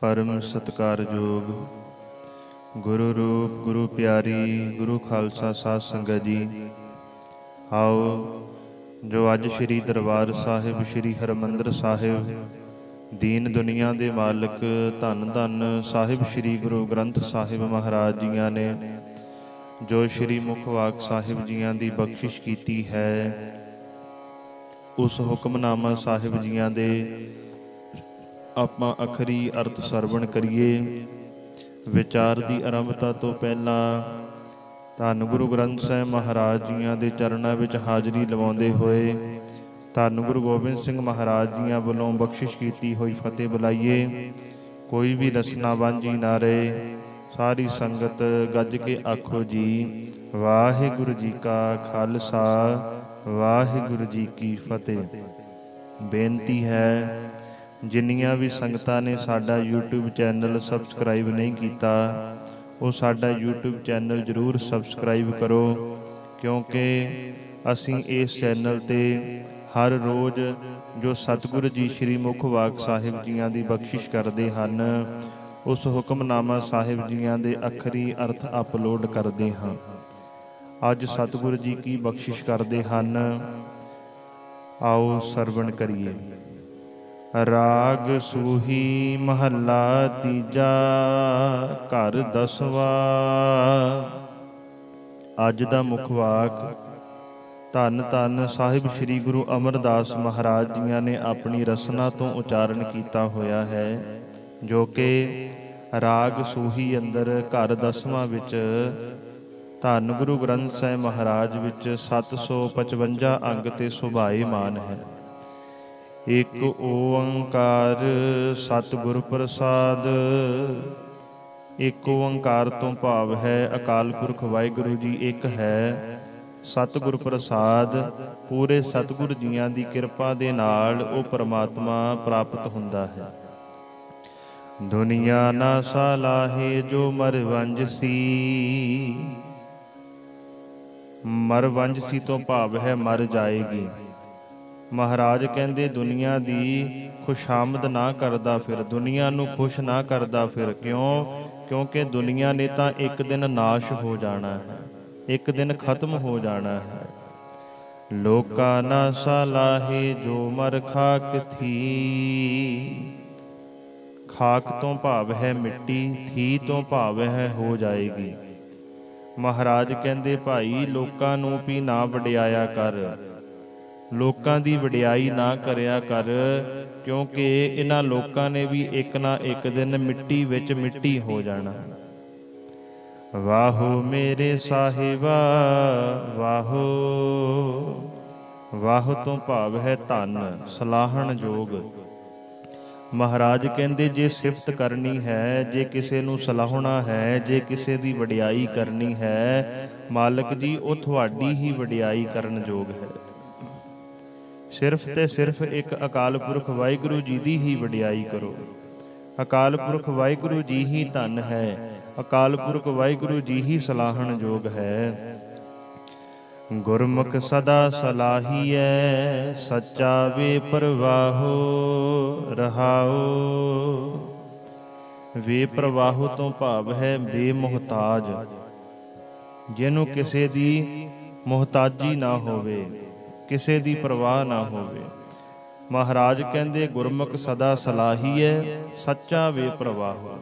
परम सत्कारयोग गुरु रूप गुरु प्यारी गुरु खालसा साध संगत जी। आओ जो अज श्री दरबार साहिब श्री हरमंदर साहिब दीन दुनिया दे मालिक धन धन साहिब श्री गुरु ग्रंथ साहिब महाराज जियां ने जो श्री मुखवाक साहिब जियां दी बख्शिश कीती है, उस हुक्मनामा साहिब जियां दे ਆਪਾਂ ਅਖਰੀ ਅਰਥ ਸਰਵਣ ਕਰੀਏ। ਵਿਚਾਰ ਦੀ ਆਰੰਭਤਾ ਤੋਂ ਪਹਿਲਾਂ ਧੰਨ ਗੁਰੂ ਗ੍ਰੰਥ ਸਾਹਿਬ ਮਹਾਰਾਜ ਜੀਆਂ ਦੇ ਚਰਨਾਂ ਵਿੱਚ ਹਾਜ਼ਰੀ ਲਵਾਉਂਦੇ ਹੋਏ ਧੰਨ ਗੁਰੂ ਗੋਬਿੰਦ ਸਿੰਘ ਮਹਾਰਾਜ ਜੀਆਂ ਵੱਲੋਂ ਬਖਸ਼ਿਸ਼ ਕੀਤੀ ਹੋਈ ਫਤਿਹ ਬੁਲਾਈਏ। ਕੋਈ ਵੀ ਰਸਨਾ ਵਾਂਝੀ ਨਾ ਰਹੇ। ਸਾਰੀ ਸੰਗਤ ਗੱਜ ਕੇ ਆਖੋ ਜੀ, ਵਾਹਿਗੁਰੂ ਜੀ ਕਾ ਖਾਲਸਾ ਵਾਹਿਗੁਰੂ ਜੀ ਕੀ ਫਤਿਹ। ਬੇਨਤੀ ਹੈ, ਜਿੰਨੀਆਂ ਵੀ ਸੰਗਤਾਂ ਨੇ ਸਾਡਾ YouTube ਚੈਨਲ ਸਬਸਕ੍ਰਾਈਬ ਨਹੀਂ ਕੀਤਾ, ਉਹ ਸਾਡਾ YouTube ਚੈਨਲ ਜ਼ਰੂਰ ਸਬਸਕ੍ਰਾਈਬ ਕਰੋ, ਕਿਉਂਕਿ ਅਸੀਂ ਇਸ ਚੈਨਲ 'ਤੇ ਹਰ ਰੋਜ਼ ਜੋ ਸਤਿਗੁਰੂ ਜੀ ਸ਼੍ਰੀ ਮੁਖਵਾਕ ਸਾਹਿਬ ਜੀਆਂ ਦੀ ਬਖਸ਼ਿਸ਼ ਕਰਦੇ ਹਨ, ਉਸ ਹੁਕਮਨਾਮਾ ਸਾਹਿਬ ਜੀਆਂ ਦੇ ਅਖਰੀ ਅਰਥ ਅਪਲੋਡ ਕਰਦੇ ਹਾਂ। ਅੱਜ ਸਤਿਗੁਰੂ ਜੀ ਕੀ ਬਖਸ਼ਿਸ਼ ਕਰਦੇ ਹਨ, ਆਓ ਸਰਵਣ ਕਰੀਏ। ਰਾਗ ਸੂਹੀ ਮਹੱਲਾ ਤੀਜਾ, ਘਰ ਦਸਵਾਂ। ਅੱਜ ਦਾ ਮੁੱਖ ਵਾਕ ਧੰਨ ਧੰਨ ਸਾਹਿਬ ਸ੍ਰੀ ਗੁਰੂ ਅਮਰਦਾਸ ਮਹਾਰਾਜ ਜੀਆਂ ਨੇ ਆਪਣੀ ਰਸਨਾ ਤੋਂ ਉਚਾਰਨ ਕੀਤਾ ਹੋਇਆ ਹੈ, ਜੋ ਕਿ ਰਾਗ ਸੂਹੀ ਅੰਦਰ ਘਰ ਦਸਵਾਂ ਵਿੱਚ ਧੰਨ ਗੁਰੂ ਗ੍ਰੰਥ ਸਾਹਿਬ ਮਹਾਰਾਜ ਵਿੱਚ 755 ਅੰਗ ਤੇ ਸੁਭਾਏਮਾਨ ਹੈ। ਇੱਕ ਓੰਕਾਰ ਸਤਿਗੁਰ ਪ੍ਰਸਾਦ। ਇੱਕ ਓੰਕਾਰ ਤੋਂ ਭਾਵ ਹੈ ਅਕਾਲ ਪੁਰਖ ਵਾਹਿਗੁਰੂ ਜੀ ਇੱਕ ਹੈ। ਸਤਿਗੁਰ ਪ੍ਰਸਾਦ ਪੂਰੇ ਸਤਿਗੁਰ ਜੀਆਂ ਦੀ ਕਿਰਪਾ ਦੇ ਨਾਲ ਉਹ ਪਰਮਾਤਮਾ ਪ੍ਰਾਪਤ ਹੁੰਦਾ ਹੈ। ਦੁਨੀਆ ਨਾ ਸਲਾਹੇ ਜੋ ਮਰਵੰਜ ਸੀ। ਮਰਵੰਜ ਸੀ ਤੋਂ ਭਾਵ ਹੈ ਮਰ ਜਾਏਗੀ। ਮਹਾਰਾਜ ਕਹਿੰਦੇ ਦੁਨੀਆ ਦੀ ਖੁਸ਼ਾਮਦ ਨਾ ਕਰਦਾ ਫਿਰ, ਦੁਨੀਆ ਨੂੰ ਖੁਸ਼ ਨਾ ਕਰਦਾ ਫਿਰ। ਕਿਉਂਕਿ ਦੁਨੀਆ ਨੇ ਤਾਂ ਇੱਕ ਦਿਨ ਨਾਸ਼ ਹੋ ਜਾਣਾ ਹੈ, ਇੱਕ ਦਿਨ ਖਤਮ ਹੋ ਜਾਣਾ ਹੈ। ਲੋਕਾ ਨਾ ਸਲਾਹੇ ਜੋ ਮਰ ਖਾਕ ਥੀ। ਖਾਕ ਤੋਂ ਭਾਵ ਹੈ ਮਿੱਟੀ, ਥੀ ਤੋਂ ਭਾਵ ਹੈ ਹੋ ਜਾਏਗੀ। ਮਹਾਰਾਜ ਕਹਿੰਦੇ ਭਾਈ ਲੋਕਾਂ ਨੂੰ ਵੀ ਨਾ ਵਡਿਆਇਆ ਕਰ, ਲੋਕਾਂ ਦੀ ਵਡਿਆਈ ਨਾ ਕਰਿਆ ਕਰ, ਕਿਉਂਕਿ ਇਹਨਾਂ ਲੋਕਾਂ ਨੇ ਵੀ ਇੱਕ ਨਾ ਇੱਕ ਦਿਨ ਮਿੱਟੀ ਵਿੱਚ ਮਿੱਟੀ ਹੋ ਜਾਣਾ। ਵਾਹੋ ਮੇਰੇ ਸਾਹਿਬਾ ਵਾਹੋ। ਵਾਹ ਤੋਂ ਭਾਵ ਹੈ ਧੰਨ, ਸਲਾਹਣ ਯੋਗ। ਮਹਾਰਾਜ ਕਹਿੰਦੇ ਜੇ ਸਿਫਤ ਕਰਨੀ ਹੈ, ਜੇ ਕਿਸੇ ਨੂੰ ਸਲਾਹਣਾ ਹੈ, ਜੇ ਕਿਸੇ ਦੀ ਵਡਿਆਈ ਕਰਨੀ ਹੈ, ਮਾਲਕ ਜੀ ਉਹ ਤੁਹਾਡੀ ਹੀ ਵਡਿਆਈ ਕਰਨ ਯੋਗ ਹੈ। ਸਿਰਫ ਤੇ ਸਿਰਫ ਇੱਕ ਅਕਾਲ ਪੁਰਖ ਵਾਹਿਗੁਰੂ ਜੀ ਦੀ ਹੀ ਵਡਿਆਈ ਕਰੋ। ਅਕਾਲ ਪੁਰਖ ਵਾਹਿਗੁਰੂ ਜੀ ਹੀ ਧੰਨ ਹੈ, ਅਕਾਲ ਪੁਰਖ ਵਾਹਿਗੁਰੂ ਜੀ ਹੀ ਸਲਾਹਣ ਯੋਗ ਹੈ। ਗੁਰਮੁਖ ਸਦਾ ਸਲਾਹੀਐ, ਸੱਚਾ ਵੇ ਪ੍ਰਵਾਹੋ ਰਹਾਓ। ਵੇ ਪ੍ਰਵਾਹੋ ਤੋਂ ਭਾਵ ਹੈ ਬੇਮੁਹਤਾਜ, ਜਿਹਨੂੰ ਕਿਸੇ ਦੀ ਮੁਹਤਾਜੀ ਨਾ ਹੋਵੇ, ਕਿਸੇ ਦੀ ਪਰਵਾਹ ਨਾ ਹੋਵੇ। ਮਹਾਰਾਜ ਕਹਿੰਦੇ ਗੁਰਮੁਖ ਸਦਾ ਸਲਾਹੀਐ, ਸੱਚਾ ਵੇ ਪ੍ਰਵਾਹੋ।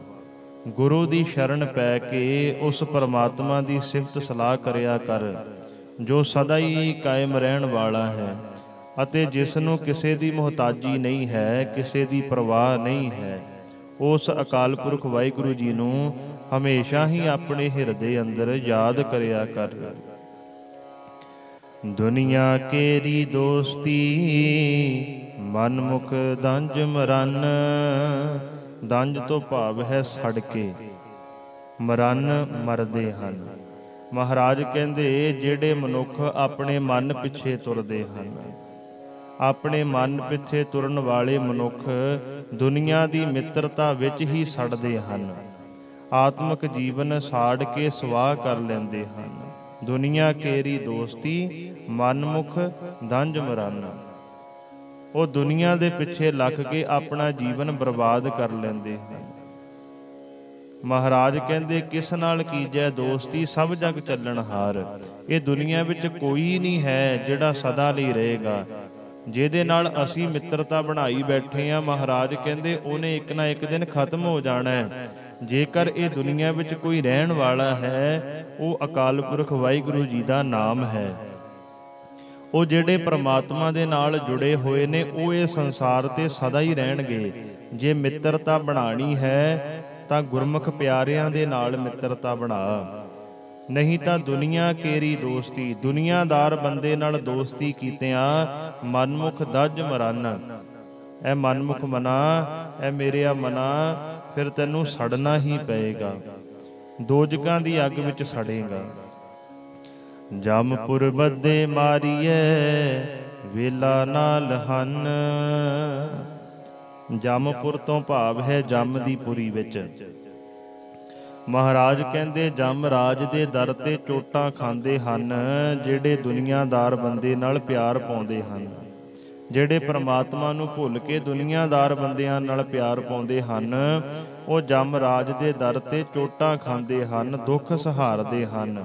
ਗੁਰੂ ਦੀ ਸ਼ਰਨ ਪੈ ਕੇ ਉਸ ਪਰਮਾਤਮਾ ਦੀ ਸਿਫਤ ਸਲਾਹ ਕਰਿਆ ਕਰ, ਜੋ ਸਦਾ ਹੀ ਕਾਇਮ ਰਹਿਣ ਵਾਲਾ ਹੈ ਅਤੇ ਜਿਸ ਨੂੰ ਕਿਸੇ ਦੀ ਮੁਹਤਾਜੀ ਨਹੀਂ ਹੈ, ਕਿਸੇ ਦੀ ਪਰਵਾਹ ਨਹੀਂ ਹੈ। ਉਸ ਅਕਾਲ ਪੁਰਖ ਵਾਹਿਗੁਰੂ ਜੀ ਨੂੰ ਹਮੇਸ਼ਾ ਹੀ ਆਪਣੇ ਹਿਰਦੇ ਅੰਦਰ ਯਾਦ ਕਰਿਆ ਕਰ। ਦੁਨੀਆ ਕੇਰੀ ਦੋਸਤੀ, ਮਨਮੁਖ ਦੰਜ ਮਰਨ। ਦੰਜ ਤੋਂ ਭਾਵ ਹੈ ਸੜ ਕੇ, ਮਰਨ ਮਰਦੇ ਹਨ। ਮਹਾਰਾਜ ਕਹਿੰਦੇ ਜਿਹੜੇ ਮਨੁੱਖ ਆਪਣੇ ਮਨ ਪਿੱਛੇ ਤੁਰਦੇ ਹਨ, ਆਪਣੇ ਮਨ ਪਿੱਛੇ ਤੁਰਨ ਵਾਲੇ ਮਨੁੱਖ ਦੁਨੀਆ ਦੀ ਮਿੱਤਰਤਾ ਵਿੱਚ ਹੀ ਸੜਦੇ ਹਨ, ਆਤਮਿਕ ਜੀਵਨ ਸਾੜ ਕੇ ਸਵਾਹ ਕਰ ਲੈਂਦੇ ਹਨ। ਦੁਨੀਆ ਕੇਰੀ ਦੋਸਤੀ, ਮਨਮੁਖ ਦੰਜ ਮਰਨ। ਉਹ ਦੁਨੀਆ ਦੇ ਪਿੱਛੇ ਲੱਗ ਕੇ ਆਪਣਾ ਜੀਵਨ ਬਰਬਾਦ ਕਰ ਲੈਂਦੇ ਹਨ। ਮਹਾਰਾਜ ਕਹਿੰਦੇ ਕਿਸ ਨਾਲ ਕੀਜੈ ਦੋਸਤੀ, ਸਭ ਜਗ ਚੱਲਣ ਹਾਰ। ਇਹ ਦੁਨੀਆ ਵਿੱਚ ਕੋਈ ਨਹੀਂ ਹੈ ਜਿਹੜਾ ਸਦਾ ਲਈ ਰਹੇਗਾ। ਜਿਹਦੇ ਨਾਲ ਅਸੀਂ ਮਿੱਤਰਤਾ ਬਣਾਈ ਬੈਠੇ ਆ, ਮਹਾਰਾਜ ਕਹਿੰਦੇ ਉਹਨੇ ਇੱਕ ਨਾ ਇੱਕ ਦਿਨ ਖਤਮ ਹੋ ਜਾਣਾ ਹੈ। ਜੇਕਰ ਇਹ ਦੁਨੀਆ ਵਿੱਚ ਕੋਈ ਰਹਿਣ ਵਾਲਾ ਹੈ, ਉਹ ਅਕਾਲ ਪੁਰਖ ਵਾਹਿਗੁਰੂ ਜੀ ਦਾ ਨਾਮ ਹੈ। ਉਹ ਜਿਹੜੇ ਪ੍ਰਮਾਤਮਾ ਦੇ ਨਾਲ ਜੁੜੇ ਹੋਏ ਨੇ, ਉਹ ਇਹ ਸੰਸਾਰ ਤੇ ਸਦਾ ਹੀ ਰਹਿਣਗੇ। ਜੇ ਮਿੱਤਰਤਾ ਬਣਾਣੀ ਹੈ ਤਾਂ ਗੁਰਮੁਖ ਪਿਆਰਿਆਂ ਦੇ ਨਾਲ ਮਿੱਤਰਤਾ ਬਣਾ, ਨਹੀਂ ਤਾਂ ਦੁਨੀਆ ਕੇਰੀ ਦੋਸਤੀ। ਦੁਨੀਆਦਾਰ ਬੰਦੇ ਨਾਲ ਦੋਸਤੀ ਕੀਤਿਆਂ ਮਨਮੁਖ ਦਜ ਮਰਨ। ਇਹ ਮਨਮੁਖ ਮਨਾ, ਇਹ ਮੇਰਿਆ ਮਨਾ, ਫਿਰ ਤੈਨੂੰ ਸੜਨਾ ਹੀ ਪਏਗਾ, ਦੋਜਕਾਂ ਦੀ ਅੱਗ ਵਿੱਚ ਸੜੇਗਾ। ਜਮਪੁਰ ਬੱਦੇ ਮਾਰੀਏ ਵੇਲਾ ਨਾਲ ਹਨ। ਜਮਪੁਰ ਤੋਂ ਭਾਵ ਹੈ ਜਮ ਦੀ ਪੁਰੀ ਵਿੱਚ। ਮਹਾਰਾਜ ਕਹਿੰਦੇ ਜਮ ਰਾਜ ਦੇ ਦਰ ਤੇ ਚੋਟਾਂ ਖਾਂਦੇ ਹਨ ਜਿਹੜੇ ਦੁਨੀਆਦਾਰ ਬੰਦੇ ਨਾਲ ਪਿਆਰ ਪਾਉਂਦੇ ਹਨ। ਜਿਹੜੇ ਪ੍ਰਮਾਤਮਾ ਨੂੰ ਭੁੱਲ ਕੇ ਦੁਨੀਆਦਾਰ ਬੰਦਿਆਂ ਨਾਲ ਪਿਆਰ ਪਾਉਂਦੇ ਹਨ, ਉਹ ਜਮ ਰਾਜ ਦੇ ਦਰ ਤੇ ਚੋਟਾਂ ਖਾਂਦੇ ਹਨ, ਦੁੱਖ ਸਹਾਰਦੇ ਹਨ।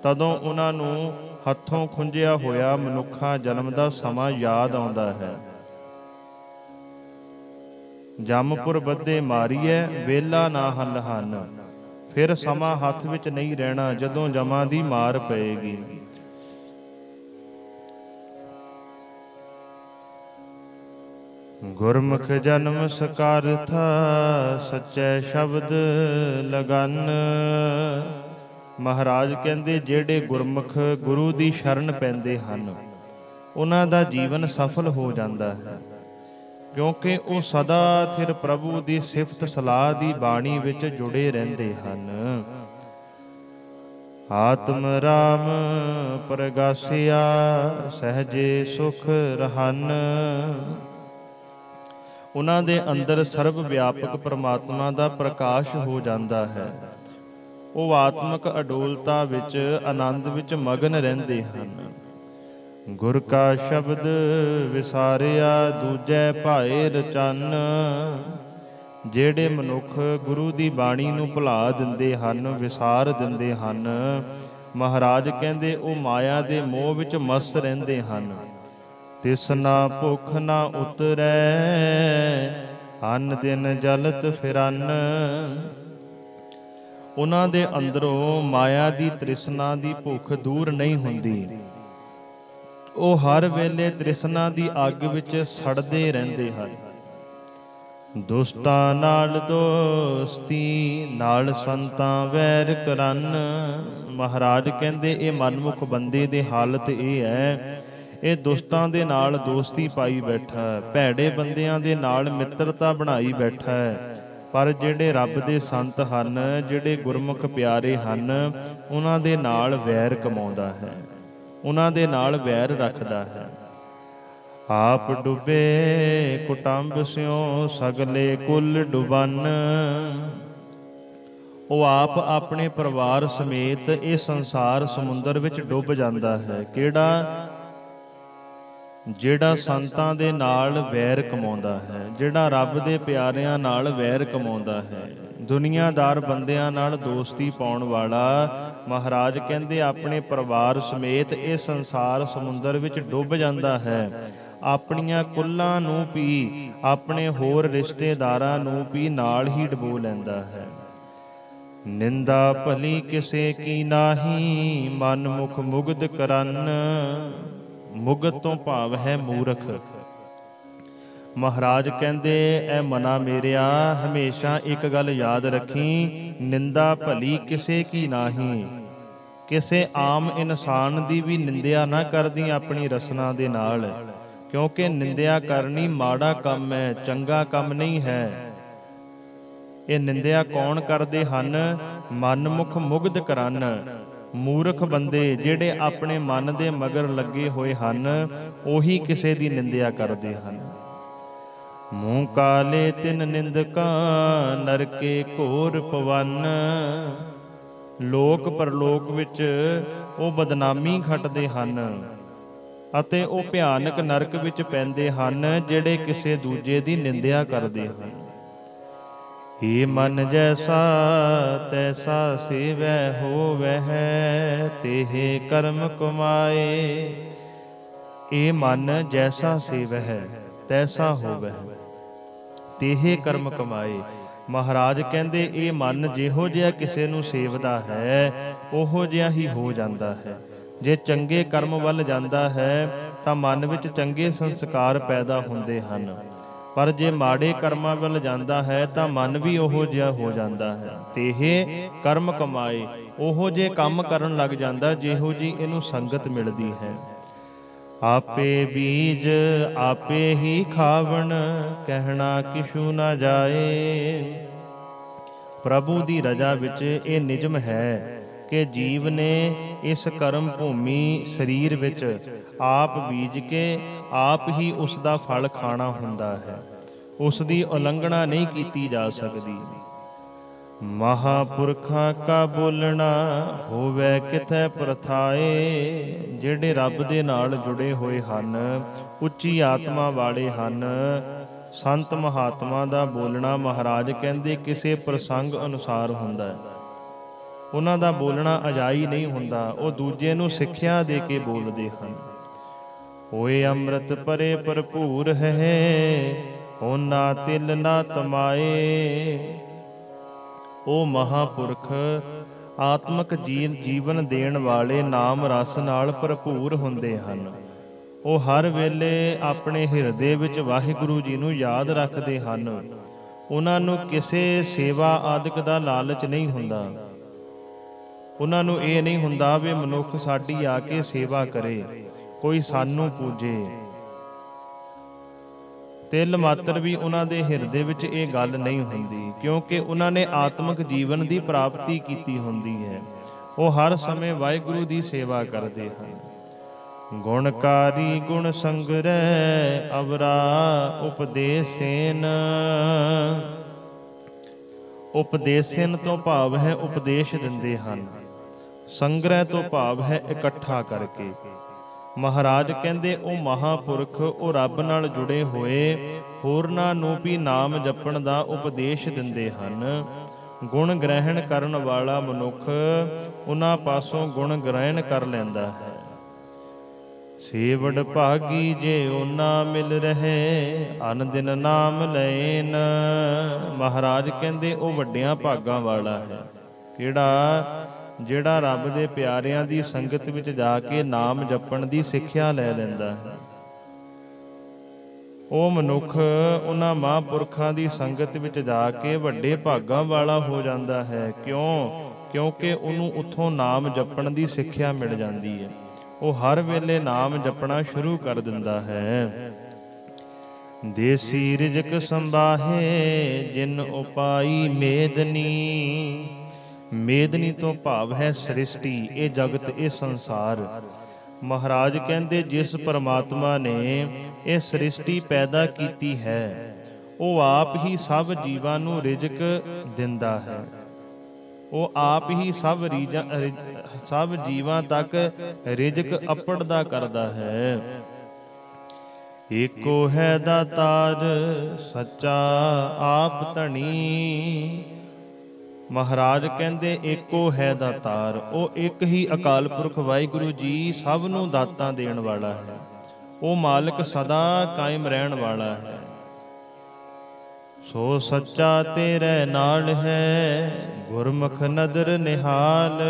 ਤਦੋਂ ਉਹਨਾਂ ਨੂੰ ਹੱਥੋਂ ਖੁੰਝਿਆ ਹੋਇਆ ਮਨੁੱਖਾ ਜਨਮ ਦਾ ਸਮਾਂ ਯਾਦ ਆਉਂਦਾ ਹੈ। ਜਮਪੁਰ ਬੱਧੇ ਮਾਰੀਐ ਵੇਲਾ ਨਾ ਹੱਲ ਹਨ। ਫਿਰ ਸਮਾਂ ਹੱਥ ਵਿੱਚ ਨਹੀਂ ਰਹਿਣਾ ਜਦੋਂ ਜਮਾਂ ਦੀ ਮਾਰ ਪਏਗੀ। ਗੁਰਮੁਖ ਜਨਮ ਸਕਾਰਥਾ ਸੱਚੇ ਸ਼ਬਦ ਲਗਨ। ਮਹਾਰਾਜ ਕਹਿੰਦੇ ਜਿਹੜੇ ਗੁਰਮੁਖ ਗੁਰੂ ਦੀ ਸ਼ਰਨ ਪੈਂਦੇ ਹਨ, ਉਹਨਾਂ ਦਾ ਜੀਵਨ ਸਫਲ ਹੋ ਜਾਂਦਾ ਹੈ, ਕਿਉਂਕਿ ਉਹ ਸਦਾ ਥਿਰ ਪ੍ਰਭੂ ਦੀ ਸਿਫਤ ਸਲਾਹ ਦੀ ਬਾਣੀ ਵਿੱਚ ਜੁੜੇ ਰਹਿੰਦੇ ਹਨ। ਆਤਮ ਰਾਮ ਪ੍ਰਗਾਸਿਆ ਸਹਜੇ ਸੁਖ ਰਹਨ। ਉਹਨਾਂ ਦੇ ਅੰਦਰ ਸਰਬ ਵਿਆਪਕ ਪ੍ਰਮਾਤਮਾ ਦਾ ਪ੍ਰਕਾਸ਼ ਹੋ ਜਾਂਦਾ ਹੈ। ਉਹ ਆਤਮਿਕ ਅਡੋਲਤਾ ਵਿੱਚ, ਆਨੰਦ ਵਿੱਚ ਮਗਨ ਰਹਿੰਦੇ ਹਨ। ਗੁਰ ਕਾ ਸ਼ਬਦ ਵਿਸਾਰਿਆ ਦੂਜੈ ਭਾਏ ਰਚਨ। ਜਿਹੜੇ ਮਨੁੱਖ ਗੁਰੂ ਦੀ ਬਾਣੀ ਨੂੰ ਭੁਲਾ ਦਿੰਦੇ ਹਨ, ਵਿਸਾਰ ਦਿੰਦੇ ਹਨ, ਮਹਾਰਾਜ ਕਹਿੰਦੇ ਉਹ ਮਾਇਆ ਦੇ ਮੋਹ ਵਿੱਚ ਮਸਤ ਰਹਿੰਦੇ ਹਨ। ਤਿਸ ਨਾ ਭੁੱਖ ਨਾ ਉਤਰੈ ਅੰਨ ਦਿਨ ਜਲਤ ਫਿਰਨ। ਉਹਨਾਂ ਦੇ ਅੰਦਰੋਂ ਮਾਇਆ ਦੀ ਤ੍ਰਿਸ਼ਨਾ ਦੀ ਭੁੱਖ ਦੂਰ ਨਹੀਂ ਹੁੰਦੀ। ਉਹ ਹਰ ਵੇਲੇ ਤ੍ਰਿਸ਼ਨਾ ਦੀ ਅੱਗ ਵਿੱਚ ਸੜਦੇ ਰਹਿੰਦੇ ਹਨ। ਦੁਸ਼ਟਾਂ ਨਾਲ ਦੋਸਤੀ, ਨਾਲ ਸੰਤਾਂ ਵੈਰ ਕਰਨ। ਮਹਾਰਾਜ ਕਹਿੰਦੇ ਇਹ ਮਨਮੁਖ ਬੰਦੇ ਦੀ ਹਾਲਤ ਇਹ ਹੈ, ਇਹ ਦੁਸ਼ਟਾਂ ਦੇ ਨਾਲ ਦੋਸਤੀ ਪਾਈ ਬੈਠਾ ਹੈ, ਭੈੜੇ ਬੰਦਿਆਂ ਦੇ ਨਾਲ ਮਿੱਤਰਤਾ ਬਣਾਈ ਬੈਠਾ ਹੈ। ਪਰ ਜਿਹੜੇ ਰੱਬ ਦੇ ਸੰਤ ਹਨ, ਜਿਹੜੇ ਗੁਰਮੁਖ ਪਿਆਰੇ ਹਨ, ਉਹਨਾਂ ਦੇ ਨਾਲ ਵੈਰ ਕਮਾਉਂਦਾ ਹੈ, ਉਹਨਾਂ ਦੇ ਨਾਲ ਵੈਰ ਰੱਖਦਾ ਹੈ। ਆਪ ਡੁੱਬੇ ਕੁਟੰਬ ਸਿਉ ਸਗਲੇ ਕੁਲ ਡੁਬਨ। ਉਹ ਆਪ ਆਪਣੇ ਪਰਿਵਾਰ ਸਮੇਤ ਇਹ ਸੰਸਾਰ ਸਮੁੰਦਰ ਵਿੱਚ ਡੁੱਬ ਜਾਂਦਾ ਹੈ। ਕਿਹੜਾ? ਜਿਹੜਾ ਸੰਤਾਂ ਦੇ ਨਾਲ ਵੈਰ ਕਮਾਉਂਦਾ ਹੈ, ਜਿਹੜਾ ਰੱਬ ਦੇ ਪਿਆਰਿਆਂ ਨਾਲ ਵੈਰ ਕਮਾਉਂਦਾ ਹੈ, ਦੁਨੀਆਦਾਰ ਬੰਦਿਆਂ ਨਾਲ ਦੋਸਤੀ ਪਾਉਣ ਵਾਲਾ। ਮਹਾਰਾਜ ਕਹਿੰਦੇ ਆਪਣੇ ਪਰਿਵਾਰ ਸਮੇਤ ਇਹ ਸੰਸਾਰ ਸਮੁੰਦਰ ਵਿੱਚ ਡੁੱਬ ਜਾਂਦਾ ਹੈ। ਆਪਣੀਆਂ ਕੁੱਲਾਂ ਨੂੰ ਵੀ, ਆਪਣੇ ਹੋਰ ਰਿਸ਼ਤੇਦਾਰਾਂ ਨੂੰ ਵੀ ਨਾਲ ਹੀ ਡੁਬੋ ਲੈਂਦਾ ਹੈ। ਨਿੰਦਾ ਭਲੀ ਕਿਸੇ ਕੀ ਨਾਹੀ, ਮਨ ਮੁਖ ਮੁਗਧ ਕਰਨ। ਮੁਗਧ ਤੋਂ ਭਾਵ ਹੈ ਮੂਰਖ। ਮਹਾਰਾਜ ਕਹਿੰਦੇ ਐ ਮਨਾ ਮੇਰਿਆ, ਹਮੇਸ਼ਾ ਇੱਕ ਗੱਲ ਯਾਦ ਰੱਖੀ, ਨਿੰਦਾ ਭਲੀ ਕਿਸੇ ਕੀ ਨਾਹੀ। ਕਿਸੇ ਆਮ ਇਨਸਾਨ ਦੀ ਵੀ ਨਿੰਦਿਆ ਨਾ ਕਰਦੀ ਆਪਣੀ ਰਸਨਾ ਦੇ ਨਾਲ, ਕਿਉਂਕਿ ਨਿੰਦਿਆ ਕਰਨੀ ਮਾੜਾ ਕੰਮ ਹੈ, ਚੰਗਾ ਕੰਮ ਨਹੀਂ ਹੈ। ਇਹ ਨਿੰਦਿਆ ਕੌਣ ਕਰਦੇ ਹਨ? ਮਨਮੁਖ ਮੁਗਧ ਕਰਨ। ਮੂਰਖ ਬੰਦੇ ਜਿਹੜੇ ਆਪਣੇ ਮਨ ਦੇ ਮਗਰ ਲੱਗੇ ਹੋਏ ਹਨ, ਉਹੀ ਕਿਸੇ ਦੀ ਨਿੰਦਿਆ ਕਰਦੇ ਹਨ। ਮੂੰਹ ਕਾਲੇ ਤਿਨ ਨਿੰਦਕਾਂ, ਨਰਕੇ ਘੋਰ ਪਵਨ। ਲੋਕ ਪਰਲੋਕ ਵਿੱਚ ਉਹ ਬਦਨਾਮੀ ਖੱਟਦੇ ਹਨ ਅਤੇ ਉਹ ਭਿਆਨਕ ਨਰਕ ਵਿੱਚ ਪੈਂਦੇ ਹਨ ਜਿਹੜੇ ਕਿਸੇ ਦੂਜੇ ਦੀ ਨਿੰਦਿਆ ਕਰਦੇ ਹਨ। हे मन जैसा तैसा सेवै होवै, तेहे कर्म कमाए। ਇਹ ਮਨ ਜੈਸਾ ਸੇਵਹਿ ਤੈਸਾ ਹੋਵਹਿ, ਤੇਹੇ ਕਰਮ ਕਮਾਏ। ਮਹਾਰਾਜ ਕਹਿੰਦੇ ਇਹ ਮਨ ਜਿਹੋ ਜਿਹਾ ਕਿਸੇ ਨੂੰ ਸੇਵਦਾ ਹੈ ਉਹੋ ਜਿਹਾ ਹੀ ਹੋ ਜਾਂਦਾ ਹੈ। ਜੇ ਚੰਗੇ ਕਰਮ ਵੱਲ ਜਾਂਦਾ ਹੈ ਤਾਂ ਮਨ ਵਿੱਚ ਚੰਗੇ ਸੰਸਕਾਰ ਪੈਦਾ ਹੁੰਦੇ ਹਨ, ਪਰ ਜੇ ਮਾੜੇ ਕਰਮਾਂ ਵੱਲ ਜਾਂਦਾ ਹੈ ਤਾਂ ਮਨ ਵੀ ਉਹੋ ਜਿਹਾ ਹੋ ਜਾਂਦਾ ਹੈ। ਤੇਹੇ ਕਰਮ ਕਮਾਏ, ਉਹੋ ਜਿਹੇ ਕੰਮ ਕਰਨ ਲੱਗ ਜਾਂਦਾ ਜਿਹੋ ਜਿਹੀ ਇਹਨੂੰ ਸੰਗਤ ਮਿਲਦੀ ਹੈ। ਆਪੇ ਬੀਜ ਆਪੇ ਹੀ ਖਾਵਣ, ਕਹਿਣਾ ਕਿਛੂ ਨਾ ਜਾਏ। ਪ੍ਰਭੂ ਦੀ ਰਜਾ ਵਿੱਚ ਇਹ ਨਿਯਮ ਹੈ ਕਿ ਜੀਵ ਨੇ ਇਸ ਕਰਮ ਭੂਮੀ ਸਰੀਰ ਵਿੱਚ ਆਪ ਬੀਜ ਕੇ ਆਪ ਹੀ ਉਸ ਦਾ ਫਲ ਖਾਣਾ ਹੁੰਦਾ ਹੈ, ਉਸ ਦੀ ਉਲੰਘਣਾ ਨਹੀਂ ਕੀਤੀ ਜਾ ਸਕਦੀ। ਮਹਾਂਪੁਰਖਾਂ ਕਾ ਬੋਲਣਾ ਹੋਵੇ ਕਿਥੈ ਪ੍ਰਥਾਏ। ਜਿਹੜੇ ਰੱਬ ਦੇ ਨਾਲ ਜੁੜੇ ਹੋਏ ਹਨ, ਉੱਚੀ ਆਤਮਾ ਵਾਲੇ ਹਨ, ਸੰਤ ਮਹਾਤਮਾ ਦਾ ਬੋਲਣਾ ਮਹਾਰਾਜ ਕਹਿੰਦੇ ਕਿਸੇ ਪ੍ਰਸੰਗ ਅਨੁਸਾਰ ਹੁੰਦਾ ਹੈ। ਉਹਨਾਂ ਦਾ ਬੋਲਣਾ ਅਜਾਈ ਨਹੀਂ ਹੁੰਦਾ, ਉਹ ਦੂਜੇ ਨੂੰ ਸਿੱਖਿਆ ਦੇ ਕੇ ਬੋਲਦੇ ਹਨ। ਹੋਏ ਅੰਮ੍ਰਿਤ ਪਰੇ ਭਰਪੂਰ ਹੈ, ਹੋਨਾ ਤਿਲ ਨਾ ਤਮਾਏ। ਉਹ ਮਹਾਂਪੁਰਖ ਆਤਮਿਕ ਜੀਵਨ ਦੇਣ ਵਾਲੇ ਨਾਮ ਰਸ ਨਾਲ ਭਰਪੂਰ ਹੁੰਦੇ ਹਨ। ਉਹ ਹਰ ਵੇਲੇ ਆਪਣੇ ਹਿਰਦੇ ਵਿੱਚ ਵਾਹਿਗੁਰੂ ਜੀ ਨੂੰ ਯਾਦ ਰੱਖਦੇ ਹਨ। ਉਹਨਾਂ ਨੂੰ ਕਿਸੇ ਸੇਵਾ ਆਦਿਕ ਦਾ ਲਾਲਚ ਨਹੀਂ ਹੁੰਦਾ। ਉਹਨਾਂ ਨੂੰ ਇਹ ਨਹੀਂ ਹੁੰਦਾ ਵੀ ਮਨੁੱਖ ਸਾਡੀ ਆ ਕੇ ਸੇਵਾ ਕਰੇ, ਕੋਈ ਸਾਨੂੰ ਪੂਜੇ। ਤਿਲ ਮਾਤਰ ਵੀ ਉਹਨਾਂ ਦੇ ਹਿਰਦੇ ਵਿੱਚ ਇਹ ਗੱਲ ਨਹੀਂ ਹੁੰਦੀ, ਕਿਉਂਕਿ ਉਹਨਾਂ ਨੇ ਆਤਮਿਕ ਜੀਵਨ ਦੀ ਪ੍ਰਾਪਤੀ ਕੀਤੀ ਹੁੰਦੀ ਹੈ। ਉਹ ਹਰ ਸਮੇਂ ਵਾਹਿਗੁਰੂ ਦੀ ਸੇਵਾ ਕਰਦੇ ਹਨ। ਗੁਣਕਾਰੀ ਗੁਣ ਸੰਗ੍ਰਹਿ ਅਵਰਾ ਉਪਦੇਸੇਨ। ਉਪਦੇਸੇਨ ਤੋਂ ਭਾਵ ਹੈ ਉਪਦੇਸ਼ ਦਿੰਦੇ ਹਨ, ਸੰਗ੍ਰਹਿ ਤੋਂ ਭਾਵ ਹੈ ਇਕੱਠਾ ਕਰਕੇ। ਮਹਾਰਾਜ ਕਹਿੰਦੇ ਉਹ ਮਹਾਂਪੁਰਖ, ਉਹ ਰੱਬ ਨਾਲ ਜੁੜੇ ਹੋਏ ਹੋਰਨਾਂ ਨੂੰ ਵੀ ਨਾਮ ਜਪਣ ਦਾ ਉਪਦੇਸ਼ ਦਿੰਦੇ ਹਨ। ਗੁਣ ਗ੍ਰਹਿਣ ਕਰਨ ਵਾਲਾ ਮਨੁੱਖ ਉਹਨਾਂ ਪਾਸੋਂ ਗੁਣ ਗ੍ਰਹਿਣ ਕਰ ਲੈਂਦਾ ਹੈ। ਸੇਵੜ ਭਾਗੀ ਜੇ ਉਹਨਾਂ ਮਿਲ ਰਹੇ, ਅਨ ਦਿਨ ਨਾਮ ਲੈਨ। ਮਹਾਰਾਜ ਕਹਿੰਦੇ ਉਹ ਵੱਡਿਆਂ ਭਾਗਾਂ ਵਾਲਾ ਹੈ। ਕਿਹੜਾ? ਜਿਹੜਾ ਰੱਬ ਦੇ ਪਿਆਰਿਆਂ ਦੀ ਸੰਗਤ ਵਿੱਚ ਜਾ ਕੇ ਨਾਮ ਜਪਣ ਦੀ ਸਿੱਖਿਆ ਲੈ ਲੈਂਦਾ ਹੈ। ਉਹ ਮਨੁੱਖ ਉਹਨਾਂ ਮਹਾਂਪੁਰਖਾਂ ਦੀ ਸੰਗਤ ਵਿੱਚ ਜਾ ਕੇ ਵੱਡੇ ਭਾਗਾਂ ਵਾਲਾ ਹੋ ਜਾਂਦਾ ਹੈ। ਕਿਉਂ? ਕਿਉਂਕਿ ਉਹਨੂੰ ਉੱਥੋਂ ਨਾਮ ਜਪਣ ਦੀ ਸਿੱਖਿਆ ਮਿਲ ਜਾਂਦੀ ਹੈ। ਉਹ ਹਰ ਵੇਲੇ ਨਾਮ ਜਪਣਾ ਸ਼ੁਰੂ ਕਰ ਦਿੰਦਾ ਹੈ। ਦੇਸੀ ਰਿਜਕ ਸੰਭਾਹੇ ਜਿਨ ਉਪਾਈ ਮੇਦਨੀ। ਮੇਦਨੀ ਤੋਂ ਭਾਵ ਹੈ ਸ੍ਰਿਸ਼ਟੀ, ਇਹ ਜਗਤ, ਇਹ ਸੰਸਾਰ। ਮਹਾਰਾਜ ਕਹਿੰਦੇ ਜਿਸ ਪਰਮਾਤਮਾ ਨੇ ਇਹ ਸ੍ਰਿਸ਼ਟੀ ਪੈਦਾ ਕੀਤੀ ਹੈ, ਉਹ ਆਪ ਹੀ ਸਭ ਜੀਵਾਂ ਨੂੰ ਰਿਜ਼ਕ ਦਿੰਦਾ ਹੈ। ਉਹ ਆਪ ਹੀ ਸਭ ਜੀਵਾਂ ਤੱਕ ਰਿਜ਼ਕ ਅੱਪੜਦਾ ਕਰਦਾ ਹੈ। ਏਕੋ ਹੈ ਦਾਤਾਰ ਸੱਚਾ ਆਪ ਧਣੀ। ਮਹਾਰਾਜ ਕਹਿੰਦੇ ਏਕੋ ਹੈ ਦਾਤਾਰ, ਉਹ ਇੱਕ ਹੀ ਅਕਾਲ ਪੁਰਖ ਵਾਹਿਗੁਰੂ ਜੀ ਸਭ ਨੂੰ ਦਾਤਾਂ ਦੇਣ ਵਾਲਾ ਹੈ। ਉਹ ਮਾਲਕ ਸਦਾ ਕਾਇਮ ਰਹਿਣ ਵਾਲਾ ਹੈ। ਸੋ ਸੱਚਾ ਤੇਰੇ ਨਾਲ ਹੈ, ਗੁਰਮੁਖ ਨਦਰ ਨਿਹਾਲ।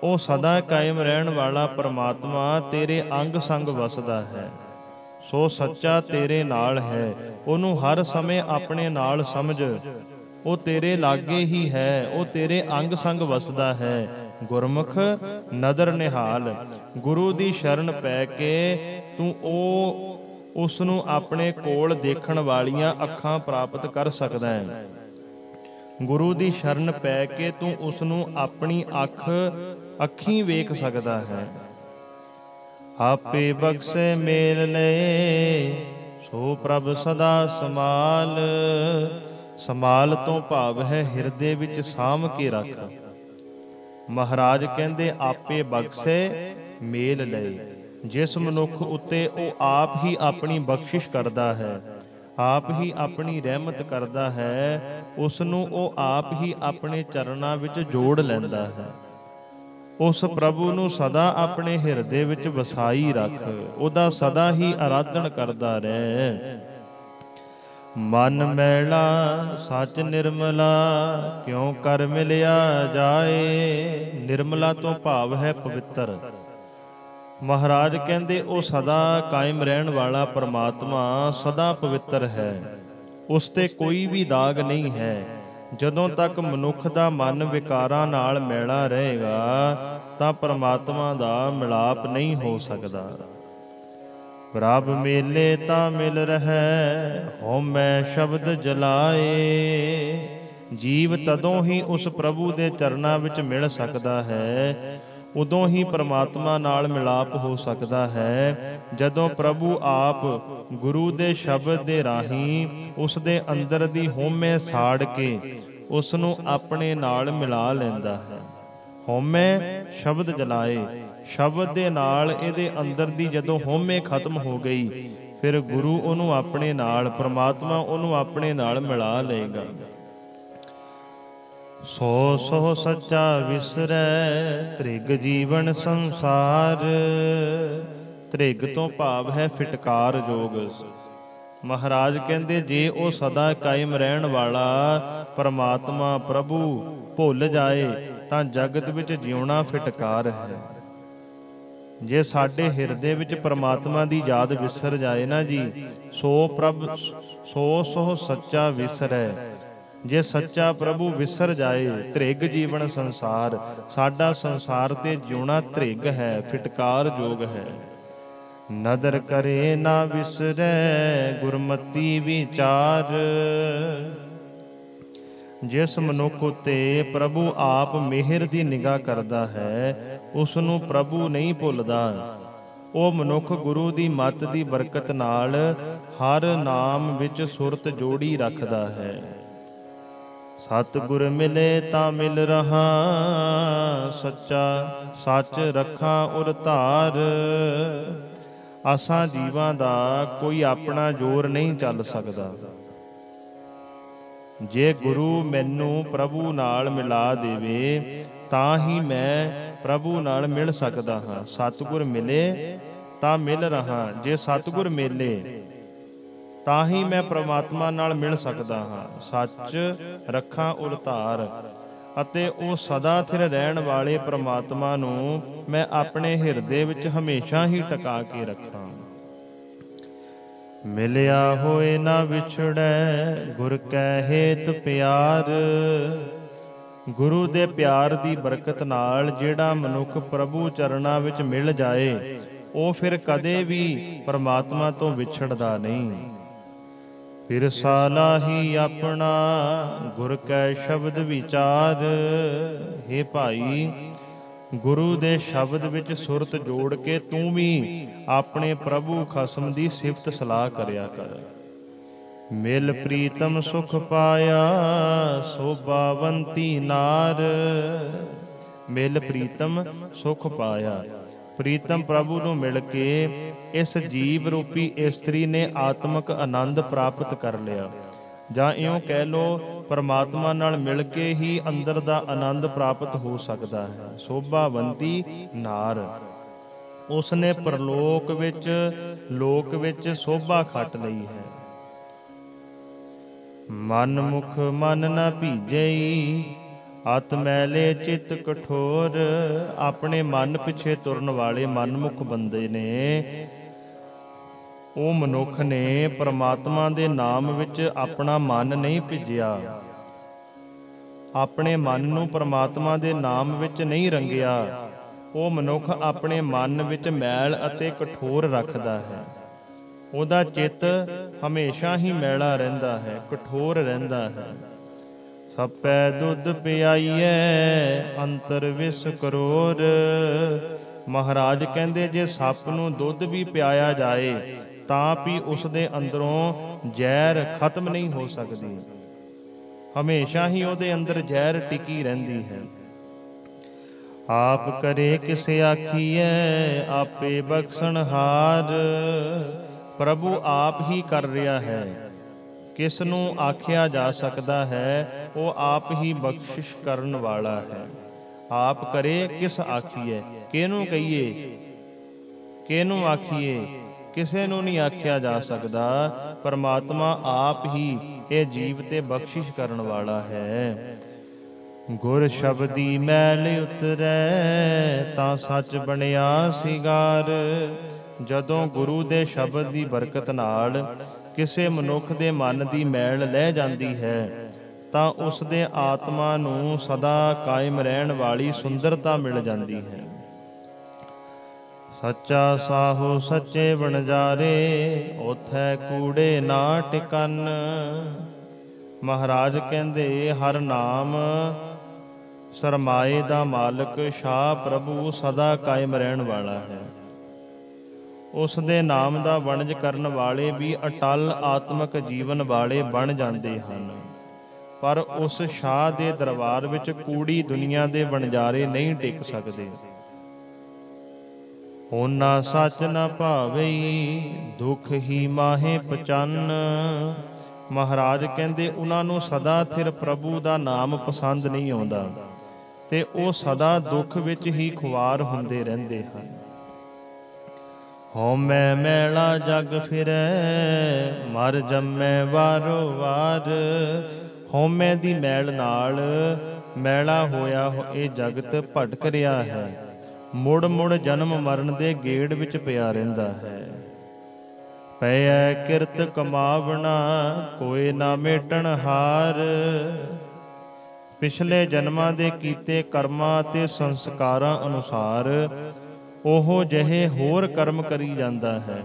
ਉਹ ਸਦਾ ਕਾਇਮ ਰਹਿਣ ਵਾਲਾ ਪਰਮਾਤਮਾ ਤੇਰੇ ਅੰਗ ਸੰਗ ਵਸਦਾ ਹੈ। ਸੋ ਸੱਚਾ ਤੇਰੇ ਨਾਲ ਹੈ, ਉਹਨੂੰ ਹਰ ਸਮੇਂ ਆਪਣੇ ਨਾਲ ਸਮਝ। ਉਹ ਤੇਰੇ ਲਾਗੇ ਹੀ ਹੈ, ਉਹ ਤੇਰੇ ਅੰਗ ਸੰਗ ਵਸਦਾ ਹੈ। ਗੁਰਮੁਖ ਨਦਰ ਨਿਹਾਲ, ਗੁਰੂ ਦੀ ਸ਼ਰਨ ਪੈ ਕੇ ਤੂੰ ਉਸ ਨੂੰ ਆਪਣੇ ਕੋਲ ਦੇਖਣ ਵਾਲੀਆਂ ਅੱਖਾਂ ਪ੍ਰਾਪਤ ਕਰ ਸਕਦਾ ਹੈ। ਗੁਰੂ ਦੀ ਸ਼ਰਨ ਪੈ ਕੇ ਤੂੰ ਉਸ ਨੂੰ ਆਪਣੀ ਅੱਖੀਂ ਵੇਖ ਸਕਦਾ ਹੈ। ਆਪੇ ਬਖਸ਼ੇ ਮੇਲ ਲਏ, ਸੋ ਪ੍ਰਭ ਸਦਾ ਸਮਾਲ। ਸਮਾਲ ਤੋਂ ਭਾਵ ਹੈ ਹਿਰਦੇ ਵਿੱਚ ਸਾਂਭ ਕੇ ਰੱਖ। ਮਹਾਰਾਜ ਕਹਿੰਦੇ ਆਪੇ ਬਖਸ਼ੇ ਮੇਲ ਲਏ। ਜਿਸ ਮਨੁੱਖ ਉੱਤੇ ਉਹ ਆਪ ਹੀ ਆਪਣੀ ਬਖਸ਼ਿਸ਼ ਕਰਦਾ ਹੈ, ਆਪ ਹੀ ਆਪਣੀ ਰਹਿਮਤ ਕਰਦਾ ਹੈ, ਉਸ ਨੂੰ ਉਹ ਆਪ ਹੀ ਆਪਣੇ ਚਰਨਾਂ ਵਿੱਚ ਜੋੜ ਲੈਂਦਾ ਹੈ। ਉਸ ਪ੍ਰਭੂ ਨੂੰ ਸਦਾ ਆਪਣੇ ਹਿਰਦੇ ਵਿੱਚ ਵਸਾਈ ਰੱਖ, ਉਹਦਾ ਸਦਾ ਹੀ ਆਰਾਧਨ ਕਰਦਾ ਰਹਿ। ਮਨ ਮੈਲਾ ਸੱਚ ਨਿਰਮਲਾ, ਕਿਉਂ ਕਰ ਮਿਲਿਆ ਜਾਏ। ਨਿਰਮਲਾ ਤੋਂ ਭਾਵ ਹੈ ਪਵਿੱਤਰ। ਮਹਾਰਾਜ ਕਹਿੰਦੇ ਉਹ ਸਦਾ ਕਾਇਮ ਰਹਿਣ ਵਾਲਾ ਪਰਮਾਤਮਾ ਸਦਾ ਪਵਿੱਤਰ ਹੈ, ਉਸ ਤੇ ਕੋਈ ਵੀ ਦਾਗ ਨਹੀਂ ਹੈ। ਜਦੋਂ ਤੱਕ ਮਨੁੱਖ ਦਾ ਮਨ ਵਿਕਾਰਾਂ ਨਾਲ ਮੈਲਾ ਰਹੇਗਾ ਤਾਂ ਪਰਮਾਤਮਾ ਦਾ ਮਿਲਾਪ ਨਹੀਂ ਹੋ ਸਕਦਾ। ਪ੍ਰਭ ਮੇਲੇ ਤਾਂ ਮਿਲ ਰਹਿ, ਹਉਮੈ ਸ਼ਬਦ ਜਲਾਏ। ਜੀਵ ਤਦੋਂ ਹੀ ਉਸ ਪ੍ਰਭੂ ਦੇ ਚਰਨਾਂ ਵਿੱਚ ਮਿਲ ਸਕਦਾ ਹੈ, ਉਦੋਂ ਹੀ ਪਰਮਾਤਮਾ ਨਾਲ ਮਿਲਾਪ ਹੋ ਸਕਦਾ ਹੈ, ਜਦੋਂ ਪ੍ਰਭੂ ਆਪ ਗੁਰੂ ਦੇ ਸ਼ਬਦ ਦੇ ਰਾਹੀਂ ਉਸ ਦੇ ਅੰਦਰ ਦੀ ਹਉਮੈ ਸਾੜ ਕੇ ਉਸ ਨੂੰ ਆਪਣੇ ਨਾਲ ਮਿਲਾ ਲੈਂਦਾ ਹੈ। ਹਉਮੈ ਸ਼ਬਦ ਜਲਾਏ, ਸ਼ਬਦ ਦੇ ਨਾਲ ਇਹਦੇ ਅੰਦਰ ਦੀ ਜਦੋਂ ਹਉਮੈ ਖਤਮ ਹੋ ਗਈ, ਫਿਰ ਗੁਰੂ ਉਹਨੂੰ ਆਪਣੇ ਨਾਲ, ਪਰਮਾਤਮਾ ਉਹਨੂੰ ਆਪਣੇ ਨਾਲ ਮਿਲਾ ਲਏਗਾ। ਸੋ ਸੋ ਸੱਚਾ ਵਿਸਰੈ, ਤ੍ਰਿਗ ਜੀਵਨ ਸੰਸਾਰ। ਤ੍ਰਿਗ ਤੋਂ ਭਾਵ ਹੈ ਫਿਟਕਾਰ ਜੋਗ। ਮਹਾਰਾਜ ਕਹਿੰਦੇ ਜੇ ਉਹ ਸਦਾ ਕਾਇਮ ਰਹਿਣ ਵਾਲਾ ਪਰਮਾਤਮਾ ਪ੍ਰਭੂ ਭੁੱਲ ਜਾਏ ਤਾਂ ਜਗਤ ਵਿੱਚ ਜਿਉਣਾ ਫਿਟਕਾਰ ਹੈ। ਜੇ ਸਾਡੇ ਹਿਰਦੇ ਵਿੱਚ ਪਰਮਾਤਮਾ ਦੀ ਯਾਦ ਵਿਸਰ ਜਾਏ ਨਾ ਜੀ, ਸੋ ਪ੍ਰਭ ਸੋ ਸੱਚਾ ਵਿਸਰੈ। ਜੇ ਸੱਚਾ ਪ੍ਰਭੂ ਵਿਸਰ ਜਾਏ, ਤ੍ਰਿਗ ਜੀਵਨ ਸੰਸਾਰ, ਸਾਡਾ ਸੰਸਾਰ ਤੇ ਜਿਉਣਾ ਤ੍ਰਿਗ ਹੈ, ਫਿਟਕਾਰ ਜੋਗ ਹੈ। ਨਦਰ ਕਰੇ ਨਾ ਵਿਸਰੈ, ਗੁਰਮਤੀ ਵਿਚਾਰ। ਜਿਸ ਮਨੁੱਖ ਉਤੇ ਪ੍ਰਭੂ ਆਪ ਮਿਹਰ ਦੀ ਨਿਗਾਹ ਕਰਦਾ ਹੈ, ਉਸ ਨੂੰ ਪ੍ਰਭੂ ਨਹੀਂ ਭੁੱਲਦਾ। ਉਹ ਮਨੁੱਖ ਗੁਰੂ ਦੀ ਮੱਤ ਦੀ ਬਰਕਤ ਨਾਲ ਹਰ ਨਾਮ ਵਿੱਚ ਸੁਰਤ ਜੋੜੀ ਰੱਖਦਾ ਹੈ। ਸਤਿਗੁਰ ਮਿਲੇ ਤਾਂ ਮਿਲ ਰਹਾ, ਸੱਚਾ ਸੱਚ ਰੱਖਾਂ ਉਰ ਧਾਰ। ਅਸਾਂ ਜੀਵਾਂ ਦਾ ਕੋਈ ਆਪਣਾ ਜ਼ੋਰ ਨਹੀਂ ਚੱਲ ਸਕਦਾ। ਜੇ ਗੁਰੂ ਮੈਨੂੰ ਪ੍ਰਭੂ ਨਾਲ ਮਿਲਾ ਦੇਵੇ ਤਾਂ ਹੀ ਮੈਂ ਪ੍ਰਭੂ ਨਾਲ ਮਿਲ ਸਕਦਾ ਹਾਂ। ਸਤਿਗੁਰ ਮਿਲੇ ਤਾਂ ਮਿਲ ਰਹਾ, ਜੇ ਸਤਿਗੁਰ ਮਿਲੇ ਤਾਂ ਹੀ ਮੈਂ ਪ੍ਰਮਾਤਮਾ ਨਾਲ ਮਿਲ ਸਕਦਾ ਹਾਂ। ਸੱਚ ਰੱਖਾਂ ਉਰ ਧਾਰ, ਅਤੇ ਉਹ ਸਦਾ ਥਿਰ ਰਹਿਣ ਵਾਲੇ ਪ੍ਰਮਾਤਮਾ ਨੂੰ ਮੈਂ ਆਪਣੇ ਹਿਰਦੇ ਵਿੱਚ ਹਮੇਸ਼ਾ ਹੀ ਟਿਕਾ ਕੇ ਰੱਖਾਂ। ਮਿਲਿਆ ਹੋਏ ਨਾ ਵਿਛੜੈ, ਗੁਰ ਕੈ ਹੇਤ ਪਿਆਰ। ਗੁਰੂ ਦੇ ਪਿਆਰ ਦੀ ਬਰਕਤ ਨਾਲ ਜਿਹੜਾ ਮਨੁੱਖ ਪ੍ਰਭੂ ਚਰਨਾਂ ਵਿੱਚ ਮਿਲ ਜਾਏ, ਉਹ ਫਿਰ ਕਦੇ ਵੀ ਪਰਮਾਤਮਾ ਤੋਂ ਵਿਛੜਦਾ ਨਹੀਂ। ਫਿਰ ਸਾਲਾਹੀ ਆਪਣਾ, ਗੁਰ ਕੈ ਸ਼ਬਦ ਵਿਚਾਰ। ਹੇ ਭਾਈ, ਗੁਰੂ ਦੇ ਸ਼ਬਦ ਵਿੱਚ ਸੁਰਤ ਜੋੜ ਕੇ ਤੂੰ ਵੀ ਆਪਣੇ ਪ੍ਰਭੂ ਖਸਮ ਦੀ ਸਿਫਤ ਸਲਾਹ ਕਰਿਆ ਕਰ। ਮਿਲ ਪ੍ਰੀਤਮ ਸੁਖ ਪਾਇਆ, ਸੋਭਾਵੰਤੀ ਨਾਰ। ਮਿਲ ਪ੍ਰੀਤਮ ਸੁਖ ਪਾਇਆ, ਪ੍ਰੀਤਮ ਪ੍ਰਭੂ ਨੂੰ ਮਿਲ ਕੇ ਇਸ ਜੀਵ ਰੂਪੀ ਇਸਤਰੀ ਨੇ ਆਤਮਿਕ ਆਨੰਦ ਪ੍ਰਾਪਤ ਕਰ ਲਿਆ, ਜਾਂ ਇਉਂ ਕਹਿ ਲੋ ਪਰਮਾਤਮਾ ਨਾਲ ਮਿਲ ਕੇ ਹੀ ਅੰਦਰ ਦਾ ਆਨੰਦ ਪ੍ਰਾਪਤ ਹੋ ਸਕਦਾ ਹੈ। ਸੋਭਾਵੰਤੀ ਨਾਰ, ਉਸਨੇ ਪਰਲੋਕ ਵਿੱਚ ਲੋਕ ਵਿੱਚ ਸੋਭਾ ਖੱਟ ਲਈ ਹੈ। ਮਨ ਮੁਖ ਮਨ ਨਾ ਭੀਜਈ, ਅਤ ਮੈਲੇ ਚਿੱਤ ਕਠੋਰ। ਆਪਣੇ ਮਨ ਪਿੱਛੇ ਤੁਰਨ ਵਾਲੇ ਮਨਮੁਖ ਬੰਦੇ ਨੇ, ਉਹ ਮਨੁੱਖ ਨੇ ਪਰਮਾਤਮਾ ਦੇ ਨਾਮ ਵਿੱਚ ਆਪਣਾ ਮਨ ਨਹੀਂ ਭਿੱਜਿਆ, ਆਪਣੇ ਮਨ ਨੂੰ ਪਰਮਾਤਮਾ ਦੇ ਨਾਮ ਵਿੱਚ ਨਹੀਂ ਰੰਗਿਆ। ਉਹ ਮਨੁੱਖ ਆਪਣੇ ਮਨ ਵਿੱਚ ਮੈਲ ਅਤੇ ਕਠੋਰ ਰੱਖਦਾ ਹੈ। ਉਹਦਾ ਚਿੱਤ ਹਮੇਸ਼ਾ ਹੀ ਮੈਲਾ ਰਹਿੰਦਾ ਹੈ, ਕਠੋਰ ਰਹਿੰਦਾ ਹੈ। ਸਪੈ ਦੁੱਧ ਪਿਆਈਐ, ਅੰਤਰ ਵਿਸ ਕਰੋਰ। ਮਹਾਰਾਜ ਕਹਿੰਦੇ ਜੇ ਸੱਪ ਨੂੰ ਦੁੱਧ ਵੀ ਪਿਆਇਆ ਜਾਏ ਤਾਂ ਵੀ ਉਸ ਦੇ ਅੰਦਰੋਂ ਜ਼ਹਿਰ ਖਤਮ ਨਹੀਂ ਹੋ ਸਕਦੀ, ਹਮੇਸ਼ਾ ਹੀ ਉਹਦੇ ਅੰਦਰ ਜ਼ਹਿਰ ਟਿਕੀ ਰਹਿੰਦੀ ਹੈ। ਆਪ ਕਰੇ ਕਿਸ ਆਖੀਐ, ਆਪੇ ਬਖਸ਼ਣਹਾਰ। ਪ੍ਰਭੂ ਆਪ ਹੀ ਕਰ ਰਿਹਾ ਹੈ, ਕਿਸ ਨੂੰ ਆਖਿਆ ਜਾ ਸਕਦਾ ਹੈ, ਉਹ ਆਪ ਹੀ ਬਖਸ਼ਿਸ਼ ਕਰਨ ਵਾਲਾ ਹੈ। ਆਪ ਕਰੇ ਕਿਸ ਆਖੀਏ, ਕਿਹਨੂੰ ਕਹੀਏ, ਕਿਹਨੂੰ ਆਖੀਏ, ਕਿਸੇ ਨੂੰ ਨਹੀਂ ਆਖਿਆ ਜਾ ਸਕਦਾ। ਪਰਮਾਤਮਾ ਆਪ ਹੀ ਇਹ ਜੀਵ ਤੇ ਬਖਸ਼ਿਸ਼ ਕਰਨ ਵਾਲਾ ਹੈ। ਗੁਰ ਸ਼ਬਦੀ ਮੈਲ ਉਤਰੈ, ਤਾਂ ਸੱਚ ਬਣਿਆ ਸਿਗਾਰ। ਜਦੋਂ ਗੁਰੂ ਦੇ ਸ਼ਬਦ ਦੀ ਬਰਕਤ ਨਾਲ ਕਿਸੇ ਮਨੁੱਖ ਦੇ ਮਨ ਦੀ ਮੈਲ ਲਹਿ ਜਾਂਦੀ ਹੈ, ਤਾਂ ਉਸ ਦੇ ਆਤਮਾ ਨੂੰ ਸਦਾ ਕਾਇਮ ਰਹਿਣ ਵਾਲੀ ਸੁੰਦਰਤਾ ਮਿਲ ਜਾਂਦੀ ਹੈ। ਸੱਚਾ ਸਾਹੋ ਸੱਚੇ ਵਣਜਾਰੇ, ਉਥੈ ਕੂੜੇ ਨਾ ਟਿਕਨ। ਮਹਾਰਾਜ ਕਹਿੰਦੇ ਹਰ ਨਾਮ ਸਰਮਾਏ ਦਾ ਮਾਲਕ ਸ਼ਾਹ ਪ੍ਰਭੂ ਸਦਾ ਕਾਇਮ ਰਹਿਣ ਵਾਲਾ ਹੈ। ਉਸ ਦੇ ਨਾਮ ਦਾ ਵਣਜ ਕਰਨ ਵਾਲੇ ਵੀ ਅਟਲ ਆਤਮਿਕ ਜੀਵਨ ਵਾਲੇ ਬਣ ਜਾਂਦੇ ਹਨ। ਪਰ ਉਸ ਸ਼ਾਹ ਦੇ ਦਰਬਾਰ ਵਿੱਚ ਕੂੜੀ ਦੁਨੀਆ ਦੇ ਵਣਜਾਰੇ ਨਹੀਂ ਟਿਕ ਸਕਦੇ। ਹੋਨਾ ਸੱਚ ਨਾ ਭਾਵਈ, ਦੁੱਖ ਹੀ ਮਾਹੇ ਪਚੰਨ। ਮਹਾਰਾਜ ਕਹਿੰਦੇ ਉਹਨਾਂ ਨੂੰ ਸਦਾ ਥਿਰ ਪ੍ਰਭੂ ਦਾ ਨਾਮ ਪਸੰਦ ਨਹੀਂ ਆਉਂਦਾ ਤੇ ਉਹ ਸਦਾ ਦੁੱਖ ਵਿੱਚ ਹੀ ਖੁਆਰ ਹੁੰਦੇ ਰਹਿੰਦੇ ਹਨ। ਹਉਮੈ ਮੈਲਾ ਜਗ ਫਿਰੈ, ਮਰ ਜੰਮੈ ਵਾਰੋ ਵਾਰ। ਹਉਮੈ ਦੀ ਮੈਲ ਨਾਲ ਮੈਲਾ ਹੋਇਆ ਇਹ ਜਗਤ ਭਟਕ ਰਿਹਾ ਹੈ, ਮੁੜ ਮੁੜ ਜਨਮ ਮਰਨ ਦੇ ਗੇੜ ਵਿੱਚ ਪਿਆ ਰਹਿੰਦਾ ਹੈ। ਪਇਐ ਕਿਰਤ ਕਮਾਵਣਾ, ਕੋਇ ਨਾ ਮੇਟਣ ਹਾਰ। ਪਿਛਲੇ ਜਨਮਾਂ ਦੇ ਕੀਤੇ ਕਰਮਾਂ ਅਤੇ ਸੰਸਕਾਰਾਂ ਅਨੁਸਾਰ ਉਹ ਜਿਹੇ ਹੋਰ ਕਰਮ ਕਰੀ ਜਾਂਦਾ ਹੈ।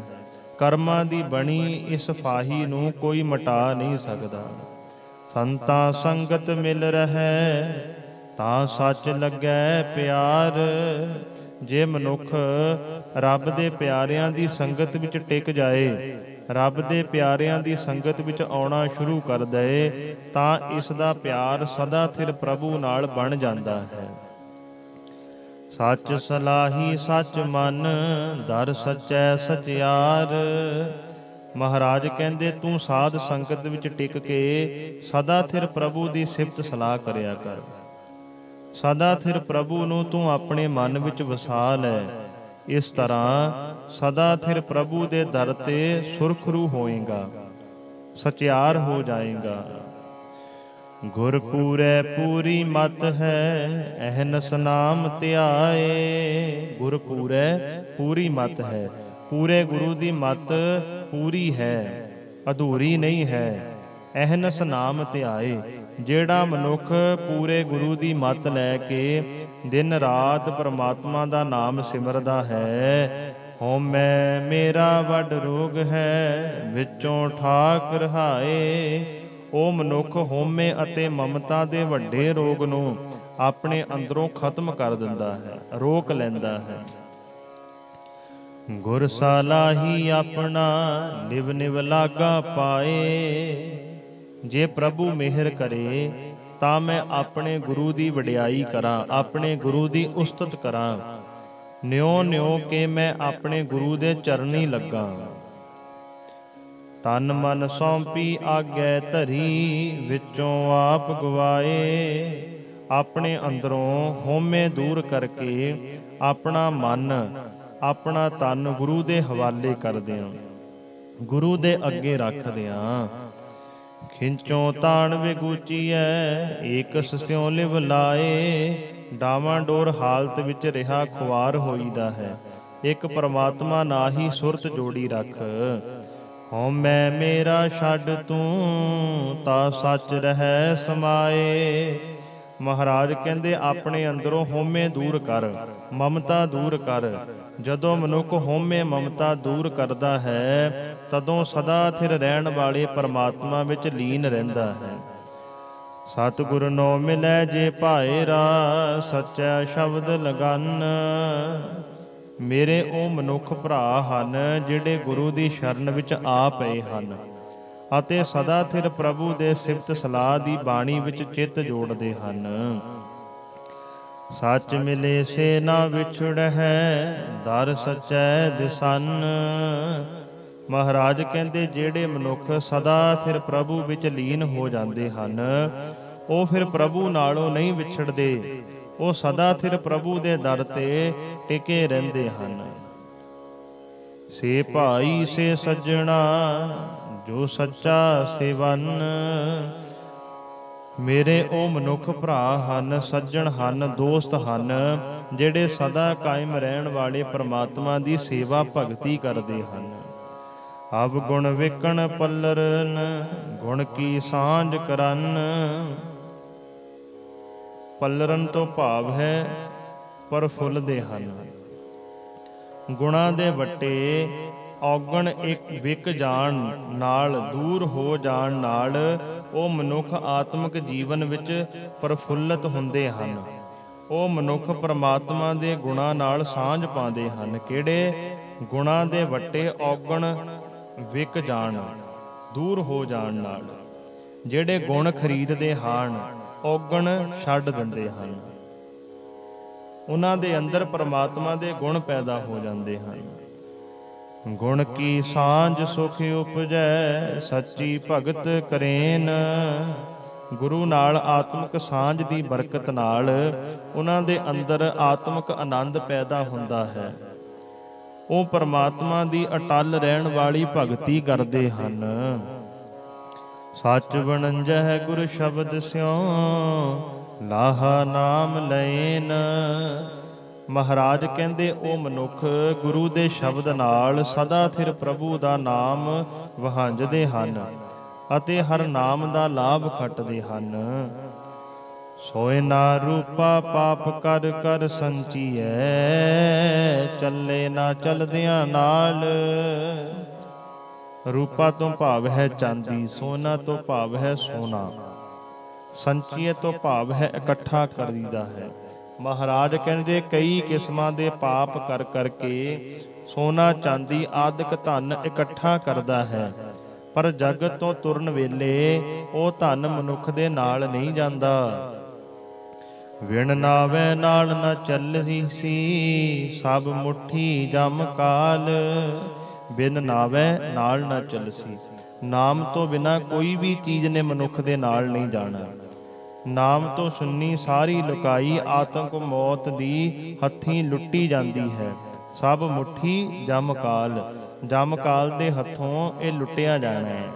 ਕਰਮਾਂ ਦੀ ਬਣੀ ਇਸ ਫਾਹੀ ਨੂੰ ਕੋਈ ਮਿਟਾ ਨਹੀਂ ਸਕਦਾ। ਸੰਤਾਂ ਸੰਗਤ ਮਿਲ ਰਹੈ, ਤਾਂ ਸੱਚ ਲੱਗੈ ਪਿਆਰ। ਜੇ ਮਨੁੱਖ ਰੱਬ ਦੇ ਪਿਆਰਿਆਂ ਦੀ ਸੰਗਤ ਵਿੱਚ ਟਿਕ ਜਾਏ, ਰੱਬ ਦੇ ਪਿਆਰਿਆਂ ਦੀ ਸੰਗਤ ਵਿੱਚ ਆਉਣਾ ਸ਼ੁਰੂ ਕਰ ਦਏ, ਤਾਂ ਇਸ ਦਾ ਪਿਆਰ ਸਦਾ ਥਿਰ ਪ੍ਰਭੂ ਨਾਲ ਬਣ ਜਾਂਦਾ ਹੈ। ਸੱਚ ਸਲਾਹੀ ਸੱਚ ਮਨ, ਦਰ ਸੱਚੈ ਸਚਿਆਰ। ਮਹਾਰਾਜ ਕਹਿੰਦੇ ਤੂੰ ਸਾਧ ਸੰਗਤ ਵਿੱਚ ਟਿਕ ਕੇ ਸਦਾ ਥਿਰ ਪ੍ਰਭੂ ਦੀ ਸਿਫਤ ਸਲਾਹ ਕਰਿਆ ਕਰ। ਸਦਾ ਥਿਰ ਪ੍ਰਭੂ ਨੂੰ ਤੂੰ ਆਪਣੇ ਮਨ ਵਿੱਚ ਵਸਾ ਲੈ। ਇਸ ਤਰ੍ਹਾਂ ਸਦਾ ਥਿਰ ਪ੍ਰਭੂ ਦੇ ਦਰ ਤੇ ਸੁਰਖਰੂ ਹੋਏਗਾ, ਸਚਿਆਰ ਹੋ ਜਾਏਗਾ। ਗੁਰ ਪੂਰੈ ਪੂਰੀ ਮਤ ਹੈ, ਅਹਨਸ ਨਾਮ ਧਿਆਏ। ਗੁਰ ਪੂਰੈ ਪੂਰੀ ਮਤ ਹੈ, ਪੂਰੇ ਗੁਰੂ ਦੀ ਮਤ ਪੂਰੀ ਹੈ, ਅਧੂਰੀ ਨਹੀਂ ਹੈ। ਅਹਨਸ ਨਾਮ ਧਿਆਏ, ਜਿਹੜਾ ਮਨੁੱਖ ਪੂਰੇ ਗੁਰੂ ਦੀ ਮੱਤ ਲੈ ਕੇ ਦਿਨ ਰਾਤ ਪਰਮਾਤਮਾ ਦਾ ਨਾਮ ਸਿਮਰਦਾ ਹੈ। ਹਉਮੈ ਮੇਰਾ ਵੱਡ ਰੋਗ ਹੈ, ਵਿੱਚੋਂ ਠਾਕ ਰਹਾਏ। ਉਹ ਮਨੁੱਖ ਹਉਮੈ ਅਤੇ ਮਮਤਾ ਦੇ ਵੱਡੇ ਰੋਗ ਨੂੰ ਆਪਣੇ ਅੰਦਰੋਂ ਖਤਮ ਕਰ ਦਿੰਦਾ ਹੈ, ਰੋਕ ਲੈਂਦਾ ਹੈ। ਗੁਰ ਸਾਲਾਹੀ ਆਪਣਾ, ਨਿਵ ਨਿਵ ਲਾਗਾ ਪਾਏ। ਜੇ ਪ੍ਰਭੂ ਮਿਹਰ ਕਰੇ ਤਾਂ ਮੈਂ ਆਪਣੇ ਗੁਰੂ ਦੀ ਵਡਿਆਈ ਕਰਾਂ, ਆਪਣੇ ਗੁਰੂ ਦੀ ਉਸਤਤ ਕਰਾਂ। ਨਿਉ ਨਿਉ ਕੇ ਮੈਂ ਆਪਣੇ ਗੁਰੂ ਦੇ ਚਰਨੀ ਲੱਗਾ। ਤਨ ਮਨ ਸੌਂਪੀ ਆਗੈ ਧਰੀ, ਵਿੱਚੋਂ ਆਪ ਗਵਾਏ। ਆਪਣੇ ਅੰਦਰੋਂ ਹਉਮੈ ਦੂਰ ਕਰਕੇ ਆਪਣਾ ਮਨ, ਆਪਣਾ ਤਨ ਗੁਰੂ ਦੇ ਹਵਾਲੇ ਕਰਦਿਆਂ, ਗੁਰੂ ਦੇ ਅੱਗੇ ਰੱਖਦਿਆਂ। ਖਿੰਚੋਂ ਤਾਣ ਵਿਗੂਚੀਐ, ਏਕਸ ਸਿਉ ਲਿਵ ਲਾਏ। ਡਾਵਾਂ ਡੋਰ ਹਾਲਤ ਵਿੱਚ ਰਿਹਾ ਖੁਆਰ ਹੋਈਦਾ ਹੈ, ਇੱਕ ਪਰਮਾਤਮਾ ਨਾਲ ਹੀ ਸੁਰਤ ਜੋੜੀ ਰੱਖ। ਹਉਮੈ ਮੇਰਾ ਛੱਡ ਤੂੰ, ਤਾਂ ਸੱਚ ਰਹਿ ਸਮਾਏ। ਮਹਾਰਾਜ ਕਹਿੰਦੇ ਆਪਣੇ ਅੰਦਰੋਂ ਹਉਮੈ ਦੂਰ ਕਰ, ਮਮਤਾ ਦੂਰ ਕਰ। ਜਦੋਂ ਮਨੁੱਖ ਹਉਮੈ ਮਮਤਾ ਦੂਰ ਕਰਦਾ ਹੈ, ਤਦੋਂ ਸਦਾ ਥਿਰ ਰਹਿਣ ਵਾਲੇ ਪਰਮਾਤਮਾ ਵਿੱਚ ਲੀਨ ਰਹਿੰਦਾ ਹੈ। ਸਤਿਗੁਰ ਨੋ ਮਿਲੈ ਜੇ ਭਾਏਰਾ, ਸੱਚਾ ਸ਼ਬਦ ਲਗਨ। ਮੇਰੇ ਉਹ ਮਨੁੱਖ ਭਰਾ ਹਨ ਜਿਹੜੇ ਗੁਰੂ ਦੀ ਸ਼ਰਨ ਵਿੱਚ ਆ ਪਏ ਹਨ ਅਤੇ ਸਦਾ ਥਿਰ ਪ੍ਰਭੂ ਦੇ ਸਿਫਤ ਸਲਾਹ ਦੀ ਬਾਣੀ ਵਿੱਚ ਚਿੱਤ ਜੋੜਦੇ ਹਨ। ਸੱਚ ਮਿਲੇ ਸੇ ਨਾ ਵਿਛੜਹਿ, ਦਰ ਸਚੈ ਦਿਸਨ। ਮਹਾਰਾਜ ਕਹਿੰਦੇ ਜਿਹੜੇ ਮਨੁੱਖ ਸਦਾ ਥਿਰ ਪ੍ਰਭੂ ਵਿੱਚ ਲੀਨ ਹੋ ਜਾਂਦੇ ਹਨ, ਉਹ ਫਿਰ ਪ੍ਰਭੂ ਨਾਲੋਂ ਨਹੀਂ ਵਿਛੜਦੇ। ਉਹ ਸਦਾ ਥਿਰ ਪ੍ਰਭੂ ਦੇ ਦਰ ਤੇ ਟਿਕੇ ਰਹਿੰਦੇ ਹਨ। ਸੇ ਭਾਈ ਸੇ ਸੱਜਣਾ ਜੋ ਸੱਚਾ ਸੇਵਨ। ਮੇਰੇ ਉਹ ਮਨੁੱਖ ਭਰਾ ਹਨ, ਸੱਜਣ ਹਨ, ਦੋਸਤ ਹਨ, ਜਿਹੜੇ ਸਦਾ ਕਾਇਮ ਰਹਿਣ ਵਾਲੇ ਪਰਮਾਤਮਾ ਦੀ ਸੇਵਾ ਭਗਤੀ ਕਰਦੇ ਹਨ। ਅਬ ਗੁਣ ਵੇਖਣ ਪੱਲਰਨ, ਗੁਣ ਕੀ ਸਾਂਝ ਕਰਨ। ਪੱਲਰਨ ਤੋਂ ਭਾਵ ਹੈ ਪ੍ਰਫੁੱਲਦੇ ਹਨ। ਗੁਣਾਂ ਦੇ ਵੱਟੇ ਔਗਣ ਇੱਕ ਵਿਕ ਜਾਣ ਨਾਲ, ਦੂਰ ਹੋ ਜਾਣ ਨਾਲ ਉਹ ਮਨੁੱਖ ਆਤਮਿਕ ਜੀਵਨ ਵਿੱਚ ਪ੍ਰਫੁੱਲਤ ਹੁੰਦੇ ਹਨ। ਉਹ ਮਨੁੱਖ ਪਰਮਾਤਮਾ ਦੇ ਗੁਣਾਂ ਨਾਲ ਸਾਂਝ ਪਾਉਂਦੇ ਹਨ। ਕਿਹੜੇ ਗੁਣਾਂ ਦੇ ਵੱਟੇ ਔਗਣ ਵਿਕ ਜਾਣ, ਦੂਰ ਹੋ ਜਾਣ ਨਾਲ। ਜਿਹੜੇ ਗੁਣ ਖਰੀਦਦੇ ਹਨ, ਔਗਣ ਛੱਡ ਦਿੰਦੇ ਹਨ। ਉਹਨਾਂ ਦੇ ਅੰਦਰ ਪਰਮਾਤਮਾ ਦੇ ਗੁਣ ਪੈਦਾ ਹੋ ਜਾਂਦੇ ਹਨ। ਗੁਣ ਕੀ ਸਾਂਝ ਸੁਖ ਉਪਜੈ, ਸੱਚੀ ਭਗਤ ਕਰੇਨ। ਗੁਰੂ ਨਾਲ ਆਤਮਿਕ ਸਾਂਝ ਦੀ ਬਰਕਤ ਨਾਲ ਉਹਨਾਂ ਦੇ ਅੰਦਰ ਆਤਮਿਕ ਆਨੰਦ ਪੈਦਾ ਹੁੰਦਾ ਹੈ। ਉਹ ਪਰਮਾਤਮਾ ਦੀ ਅਟਲ ਰਹਿਣ ਵਾਲੀ ਭਗਤੀ ਕਰਦੇ ਹਨ। ਸੱਚ ਵਣੰਜਹਿ ਗੁਰ ਸ਼ਬਦ ਸਿਉ, ਲਾਹਾ ਨਾਮ ਲਏਨ। ਮਹਾਰਾਜ ਕਹਿੰਦੇ ਉਹ ਮਨੁੱਖ ਗੁਰੂ ਦੇ ਸ਼ਬਦ ਨਾਲ ਸਦਾ ਥਿਰ ਪ੍ਰਭੂ ਦਾ ਨਾਮ ਵਹਾਂਜਦੇ ਹਨ ਅਤੇ ਹਰ ਨਾਮ ਦਾ ਲਾਭ ਖੱਟਦੇ ਹਨ। ਸੋਇ ਨਾ ਰੂਪਾ ਪਾਪ ਕਰ ਕਰ ਸੰਚੀਐ, ਚੱਲੇ ਨਾ ਚਲਦਿਆਂ ਨਾਲ। ਰੂਪਾ ਤੋਂ ਭਾਵ ਹੈ ਚਾਂਦੀ, ਸੋਨਾ ਤੋਂ ਭਾਵ ਹੈ ਸੋਨਾ, ਸੰਚੀਏ ਤੋਂ ਭਾਵ ਹੈ ਇਕੱਠਾ ਕਰੀਦਾ ਹੈ। ਮਹਾਰਾਜ ਕਹਿੰਦੇ ਕਈ ਕਿਸਮਾਂ ਦੇ ਪਾਪ ਕਰ ਕਰਕੇ ਸੋਨਾ ਚਾਂਦੀ ਆਦਿਕ ਧਨ ਇਕੱਠਾ ਕਰਦਾ ਹੈ, ਪਰ ਜਗਤ ਤੋਂ ਤੁਰਨ ਵੇਲੇ ਉਹ ਧਨ ਮਨੁੱਖ ਦੇ ਨਾਲ ਨਹੀਂ ਜਾਂਦਾ। ਵਿਣ ਨਾਵੇ ਨਾਲ ਨਾ ਚੱਲਸੀ ਸੀ, ਸਭ ਮੁੱਠੀ ਜਮ ਕਾਲ। ਬਿਨ ਨਾਵੇ ਨਾਲ ਨਾ ਚੱਲਸੀ, ਨਾਮ ਤੋਂ ਬਿਨਾ ਕੋਈ ਵੀ ਚੀਜ਼ ਨੇ ਮਨੁੱਖ ਦੇ ਨਾਲ ਨਹੀਂ ਜਾਣਾ। ਨਾਮ ਤੋਂ ਸੁੰਨੀ ਸਾਰੀ ਲੁਕਾਈ ਆਤੰਕ ਮੌਤ ਦੀ ਹੱਥੀਂ ਲੁੱਟੀ ਜਾਂਦੀ ਹੈ। ਸਭ ਮੁੱਠੀ ਜਮ ਕਾਲ, ਜਮ ਕਾਲ ਦੇ ਹੱਥੋਂ ਇਹ ਲੁੱਟਿਆ ਜਾਣਾ ਹੈ।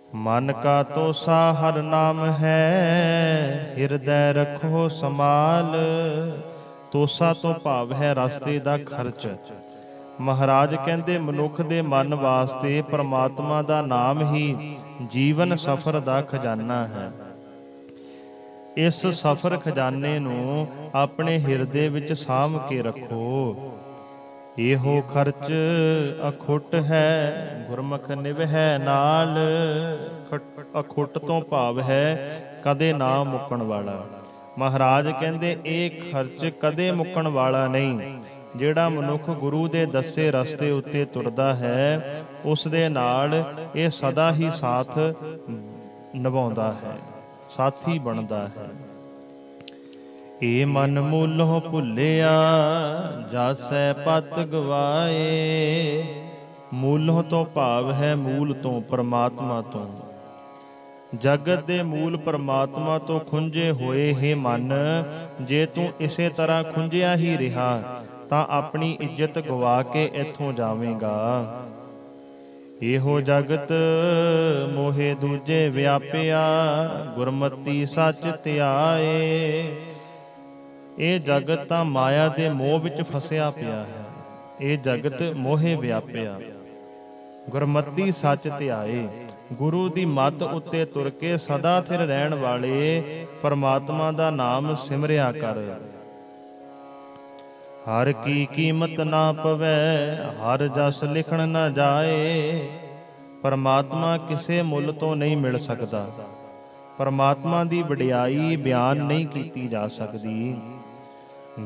ਮਨ ਕਾ ਤੋਸਾ ਹਰ ਨਾਮ ਹੈ, ਹਿਰਦੈ ਰੱਖੋ ਸਮਾਲ। ਤੋਸਾ ਤੋਂ ਭਾਵ ਹੈ ਰਸਤੇ ਦਾ ਖਰਚ। ਮਹਾਰਾਜ ਕਹਿੰਦੇ ਮਨੁੱਖ ਦੇ ਮਨ ਵਾਸਤੇ ਪਰਮਾਤਮਾ ਦਾ ਨਾਮ ਹੀ ਜੀਵਨ ਸਫਰ ਦਾ ਖਜ਼ਾਨਾ ਹੈ। ਇਸ ਸਫਰ ਖਜ਼ਾਨੇ ਨੂੰ ਆਪਣੇ ਹਿਰਦੇ ਵਿੱਚ ਸਾਂਭ ਕੇ ਰੱਖੋ। ਇਹੋ ਖਰਚ ਅਖੁੱਟ ਹੈ, ਗੁਰਮੁਖ ਨਿਭੈ ਨਾਲ। ਅਖੁੱਟ ਤੋਂ ਭਾਵ ਹੈ ਕਦੇ ਨਾ ਮੁੱਕਣ ਵਾਲਾ। ਮਹਾਰਾਜ ਕਹਿੰਦੇ ਇਹ ਖਰਚ ਕਦੇ ਮੁੱਕਣ ਵਾਲਾ ਨਹੀਂ। ਜਿਹੜਾ ਮਨੁੱਖ ਗੁਰੂ ਦੇ ਦੱਸੇ ਰਸਤੇ ਉੱਤੇ ਤੁਰਦਾ ਹੈ, ਉਸ ਦੇ ਨਾਲ ਇਹ ਸਦਾ ਹੀ ਸਾਥ ਨਿਭਾਉਂਦਾ ਹੈ, ਸਾਥੀ ਬਣਦਾ ਹੈ। ਏ ਮਨ ਮੂਲੋਂ ਭੁੱਲਿਆ, ਜਾਸੈ ਪਤ ਗਵਾਏ। ਮੂਲੋਂ ਤੋਂ ਭਾਵ ਹੈ ਮੂਲ ਤੋਂ, ਪਰਮਾਤਮਾ ਤੋਂ। ਜਗਤ ਦੇ ਮੂਲ ਪਰਮਾਤਮਾ ਤੋਂ ਖੁੰਝੇ ਹੋਏ ਹੈ ਮਨ, ਜੇ ਤੂੰ ਇਸੇ ਤਰ੍ਹਾਂ ਖੁੰਝਿਆ ਹੀ ਰਿਹਾ ਤਾਂ ਆਪਣੀ ਇੱਜ਼ਤ ਗਵਾ ਕੇ ਇੱਥੋਂ ਜਾਵੇਂਗਾ। ਇਹੋ ਜਗਤ ਮੋਹੇ ਦੂਜੇ ਵਿਆਪਿਆ, ਗੁਰਮਤੀ ਸੱਚ ਧਿਆਏ। ਇਹ ਜਗਤ ਤਾਂ ਮਾਇਆ ਦੇ ਮੋਹ ਵਿੱਚ ਫਸਿਆ ਪਿਆ ਹੈ। ਇਹ ਜਗਤ ਮੋਹੇ ਵਿਆਪਿਆ, ਗੁਰਮਤੀ ਸੱਚ ਧਿਆਏ। ਗੁਰੂ ਦੀ ਮੱਤ ਉੱਤੇ ਤੁਰ ਕੇ ਸਦਾ ਥਿਰ ਰਹਿਣ ਵਾਲੇ ਪਰਮਾਤਮਾ ਦਾ ਨਾਮ ਸਿਮਰਿਆ ਕਰ। ਹਰ ਕੀ ਕੀਮਤ ਨਾ ਪਵੈ, ਹਰ ਜਸ ਲਿਖਣ ਨਾ ਜਾਏ। ਪਰਮਾਤਮਾ ਕਿਸੇ ਮੁੱਲ ਤੋਂ ਨਹੀਂ ਮਿਲ ਸਕਦਾ। ਪਰਮਾਤਮਾ ਦੀ ਵਡਿਆਈ ਬਿਆਨ ਨਹੀਂ ਕੀਤੀ ਜਾ ਸਕਦੀ।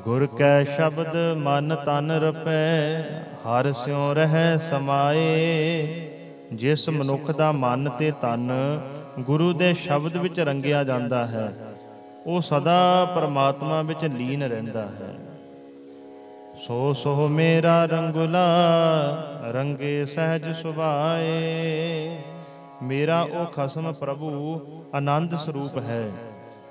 ਗੁਰ ਕੈ ਸ਼ਬਦ ਮਨ ਤਨ ਰਪੈ, ਹਰ ਸਿਉ ਰਹਿ ਸਮਾਏ। ਜਿਸ ਮਨੁੱਖ ਦਾ ਮਨ ਤੇ ਤਨ ਗੁਰੂ ਦੇ ਸ਼ਬਦ ਵਿੱਚ ਰੰਗਿਆ ਜਾਂਦਾ ਹੈ, ਉਹ ਸਦਾ ਪਰਮਾਤਮਾ ਵਿੱਚ ਲੀਨ ਰਹਿੰਦਾ ਹੈ। ਸੋ ਸੋ ਮੇਰਾ ਰੰਗੁਲਾ ਰੰਗੇ ਸਹਿਜ ਸੁਭਾਏ। ਮੇਰਾ ਉਹ ਖਸਮ ਪ੍ਰਭੂ ਆਨੰਦ ਸਰੂਪ ਹੈ।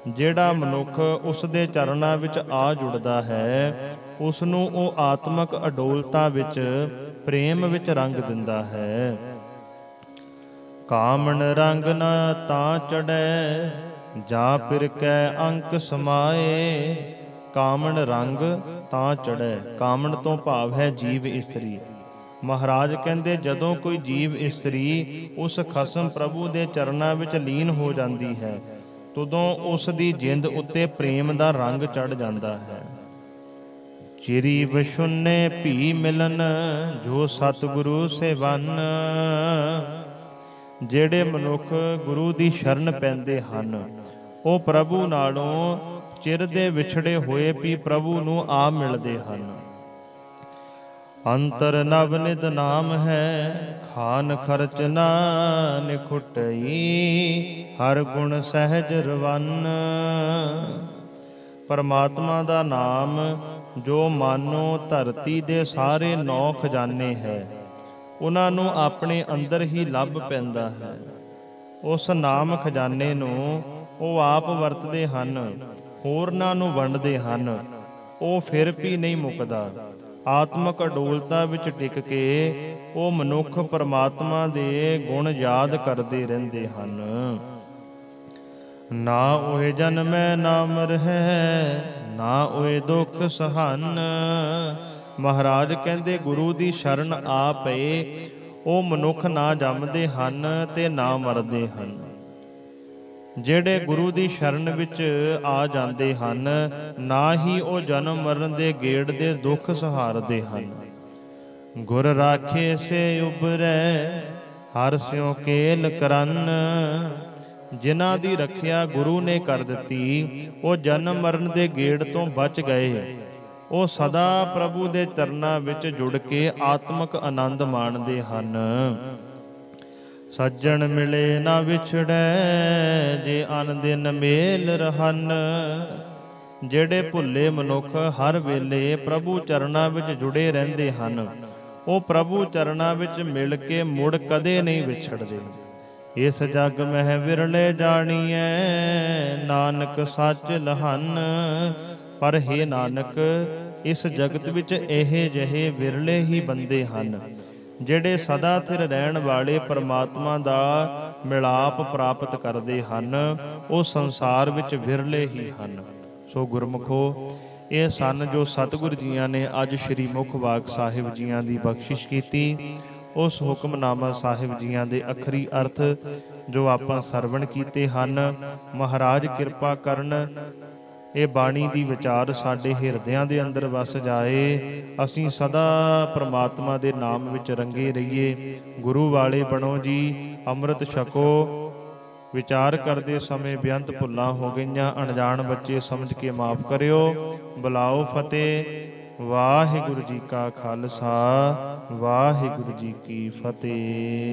ਜਿਹੜਾ ਮਨੁੱਖ ਉਸ ਦੇ ਚਰਨਾਂ ਵਿੱਚ ਆ ਜੁੜਦਾ ਹੈ, ਉਸ ਨੂੰ ਉਹ ਆਤਮਕ ਅਡੋਲਤਾ ਵਿੱਚ, ਪ੍ਰੇਮ ਵਿੱਚ ਰੰਗ ਦਿੰਦਾ ਹੈ। ਕਾਮਣ ਰੰਗ ਨਾ ਤਾਂ ਚੜੈ, ਜਾਂ ਫਿਰ ਕੈ ਅੰਕ ਸਮਾਏ। ਕਾਮਣ ਰੰਗ ਤਾਂ ਚੜ੍ਹੈ, ਕਾਮਣ ਤੋਂ ਭਾਵ ਹੈ ਜੀਵ ਇਸਤਰੀ। ਮਹਾਰਾਜ ਕਹਿੰਦੇ ਜਦੋਂ ਕੋਈ ਜੀਵ ਇਸਤਰੀ ਉਸ ਖਸਮ ਪ੍ਰਭੂ ਦੇ ਚਰਨਾਂ ਵਿੱਚ ਲੀਨ ਹੋ ਜਾਂਦੀ ਹੈ, ਤਦੋਂ ਉਸ ਦੀ ਜਿੰਦ ਉੱਤੇ ਪ੍ਰੇਮ ਦਾ ਰੰਗ ਚੜ੍ਹ ਜਾਂਦਾ ਹੈ। ਚਿਰੀ ਵਿਸ਼ੁੰਨੇ ਭੀ ਮਿਲਨ, ਜੋ ਸਤਿਗੁਰੂ ਸੇਵਨ। ਜਿਹੜੇ ਮਨੁੱਖ ਗੁਰੂ ਦੀ ਸ਼ਰਨ ਪੈਂਦੇ ਹਨ, ਉਹ ਪ੍ਰਭੂ ਨਾਲੋਂ ਚਿਰ ਦੇ ਵਿਛੜੇ ਹੋਏ ਵੀ ਪ੍ਰਭੂ ਨੂੰ ਆ ਮਿਲਦੇ ਹਨ। ਅੰਤਰ ਨਵ ਨਿਧ ਨਾਮ ਹੈ, ਖਾਨ ਖਰਚ ਨਾ ਨਿਖੁਟਈ। ਹਰ ਗੁਣ ਸਹਿਜ ਰਵੰਨ। ਪਰਮਾਤਮਾ ਦਾ ਨਾਮ ਜੋ ਮਾਨੋ ਧਰਤੀ ਦੇ ਸਾਰੇ 9 ਖਜ਼ਾਨੇ ਹੈ, ਉਹਨਾਂ ਨੂੰ ਆਪਣੇ ਅੰਦਰ ਹੀ ਲੱਭ ਪੈਂਦਾ ਹੈ। ਉਸ ਨਾਮ ਖਜ਼ਾਨੇ ਨੂੰ ਉਹ ਆਪ ਵਰਤਦੇ ਹਨ, ਹੋਰਨਾਂ ਨੂੰ ਵੰਡਦੇ ਹਨ। ਉਹ ਫਿਰ ਵੀ ਨਹੀਂ ਮੁੱਕਦਾ। ਆਤਮਕ ਅਡੋਲਤਾ ਵਿੱਚ ਟਿਕ ਕੇ ਉਹ ਮਨੁੱਖ ਪਰਮਾਤਮਾ ਦੇ ਗੁਣ ਯਾਦ ਕਰਦੇ ਰਹਿੰਦੇ ਹਨ। ਨਾ ਓਏ ਜਨਮੈ ਨਾ ਮਰਹਿ, ਨਾ ਓਏ ਦੁੱਖ ਸਹਨ। ਮਹਾਰਾਜ ਕਹਿੰਦੇ ਗੁਰੂ ਦੀ ਸ਼ਰਨ ਆ ਪਏ ਉਹ ਮਨੁੱਖ ਨਾ ਜੰਮਦੇ ਹਨ ਤੇ ਨਾ ਮਰਦੇ ਹਨ। ਜਿਹੜੇ ਗੁਰੂ ਦੀ ਸ਼ਰਨ ਵਿੱਚ ਆ ਜਾਂਦੇ ਹਨ, ਨਾ ਹੀ ਉਹ ਜਨਮ ਮਰਨ ਦੇ ਗੇੜ ਦੇ ਦੁੱਖ ਸਹਾਰਦੇ ਹਨ। ਗੁਰ ਰਾਖੇ ਸੇ ਉਬਰੈ, ਹਰ ਸਿਉ ਕੇਲ ਕਰਨ। ਜਿਨ੍ਹਾਂ ਦੀ ਰੱਖਿਆ ਗੁਰੂ ਨੇ ਕਰ ਦਿੱਤੀ, ਉਹ ਜਨਮ ਮਰਨ ਦੇ ਗੇੜ ਤੋਂ ਬਚ ਗਏ। ਉਹ ਸਦਾ ਪ੍ਰਭੂ ਦੇ ਚਰਨਾਂ ਵਿੱਚ ਜੁੜ ਕੇ ਆਤਮਕ ਆਨੰਦ ਮਾਣਦੇ ਹਨ। ਸੱਜਣ ਮਿਲੇ ਨਾ ਵਿਛੜੈ, ਜੇ ਅਨ ਦਿਨ ਮੇਲ ਰਹਨ। ਜਿਹੜੇ ਭੁੱਲੇ ਮਨੁੱਖ ਹਰ ਵੇਲੇ ਪ੍ਰਭੂ ਚਰਨਾਂ ਵਿੱਚ ਜੁੜੇ ਰਹਿੰਦੇ ਹਨ, ਉਹ ਪ੍ਰਭੂ ਚਰਨਾਂ ਵਿੱਚ ਮਿਲ ਕੇ ਮੁੜ ਕਦੇ ਨਹੀਂ ਵਿਛੜਦੇ। ਇਸ ਜਗ ਮਹਿ ਵਿਰਲੇ ਜਾਣੀਐ, ਨਾਨਕ ਸੱਚ ਲਹਨ। ਪਰ ਹੇ ਨਾਨਕ, ਇਸ ਜਗਤ ਵਿੱਚ ਇਹ ਜਿਹੇ ਵਿਰਲੇ ਹੀ ਬੰਦੇ ਹਨ ਜਿਹੜੇ ਸਦਾ ਸਥਿਰ ਰਹਿਣ ਵਾਲੇ ਪਰਮਾਤਮਾ ਦਾ ਮਿਲਾਪ ਪ੍ਰਾਪਤ ਕਰਦੇ ਹਨ। ਉਹ ਸੰਸਾਰ ਵਿੱਚ ਵਿਰਲੇ ਹੀ ਹਨ। ਸੋ ਗੁਰਮੁਖੋ, ਇਹ ਸਨ ਜੋ ਸਤਿਗੁਰ ਜੀਆਂ ਨੇ ਅੱਜ ਸ੍ਰੀ ਮੁਖ ਵਾਕ ਸਾਹਿਬ ਜੀਆਂ ਦੀ ਬਖਸ਼ਿਸ਼ ਕੀਤੀ। ਉਸ ਹੁਕਮਨਾਮਾ ਸਾਹਿਬ ਜੀਆਂ ਦੇ ਅਖਰੀ ਅਰਥ ਜੋ ਆਪਾਂ ਸਰਵਣ ਕੀਤੇ ਹਨ। ਮਹਾਰਾਜ ਕਿਰਪਾ ਕਰਨ, ਇਹ ਬਾਣੀ ਦੀ ਵਿਚਾਰ ਸਾਡੇ ਹਿਰਦਿਆਂ ਦੇ ਅੰਦਰ ਵਸ ਜਾਏ। ਅਸੀਂ ਸਦਾ ਪ੍ਰਮਾਤਮਾ ਦੇ ਨਾਮ ਵਿੱਚ ਰੰਗੇ ਰਹੀਏ। ਗੁਰੂ ਵਾਲੇ ਬਣੋ ਜੀ, ਅੰਮ੍ਰਿਤ ਛਕੋ। ਵਿਚਾਰ ਕਰਦੇ ਸਮੇਂ ਬੇਅੰਤ ਭੁੱਲਾਂ ਹੋ ਗਈਆਂ, ਅਣਜਾਣ ਬੱਚੇ ਸਮਝ ਕੇ ਮਾਫ ਕਰਿਓ। ਬੁਲਾਓ ਫਤਿਹ। ਵਾਹਿਗੁਰੂ ਜੀ ਕਾ ਖਾਲਸਾ, ਵਾਹਿਗੁਰੂ ਜੀ ਕੀ ਫਤਿਹ।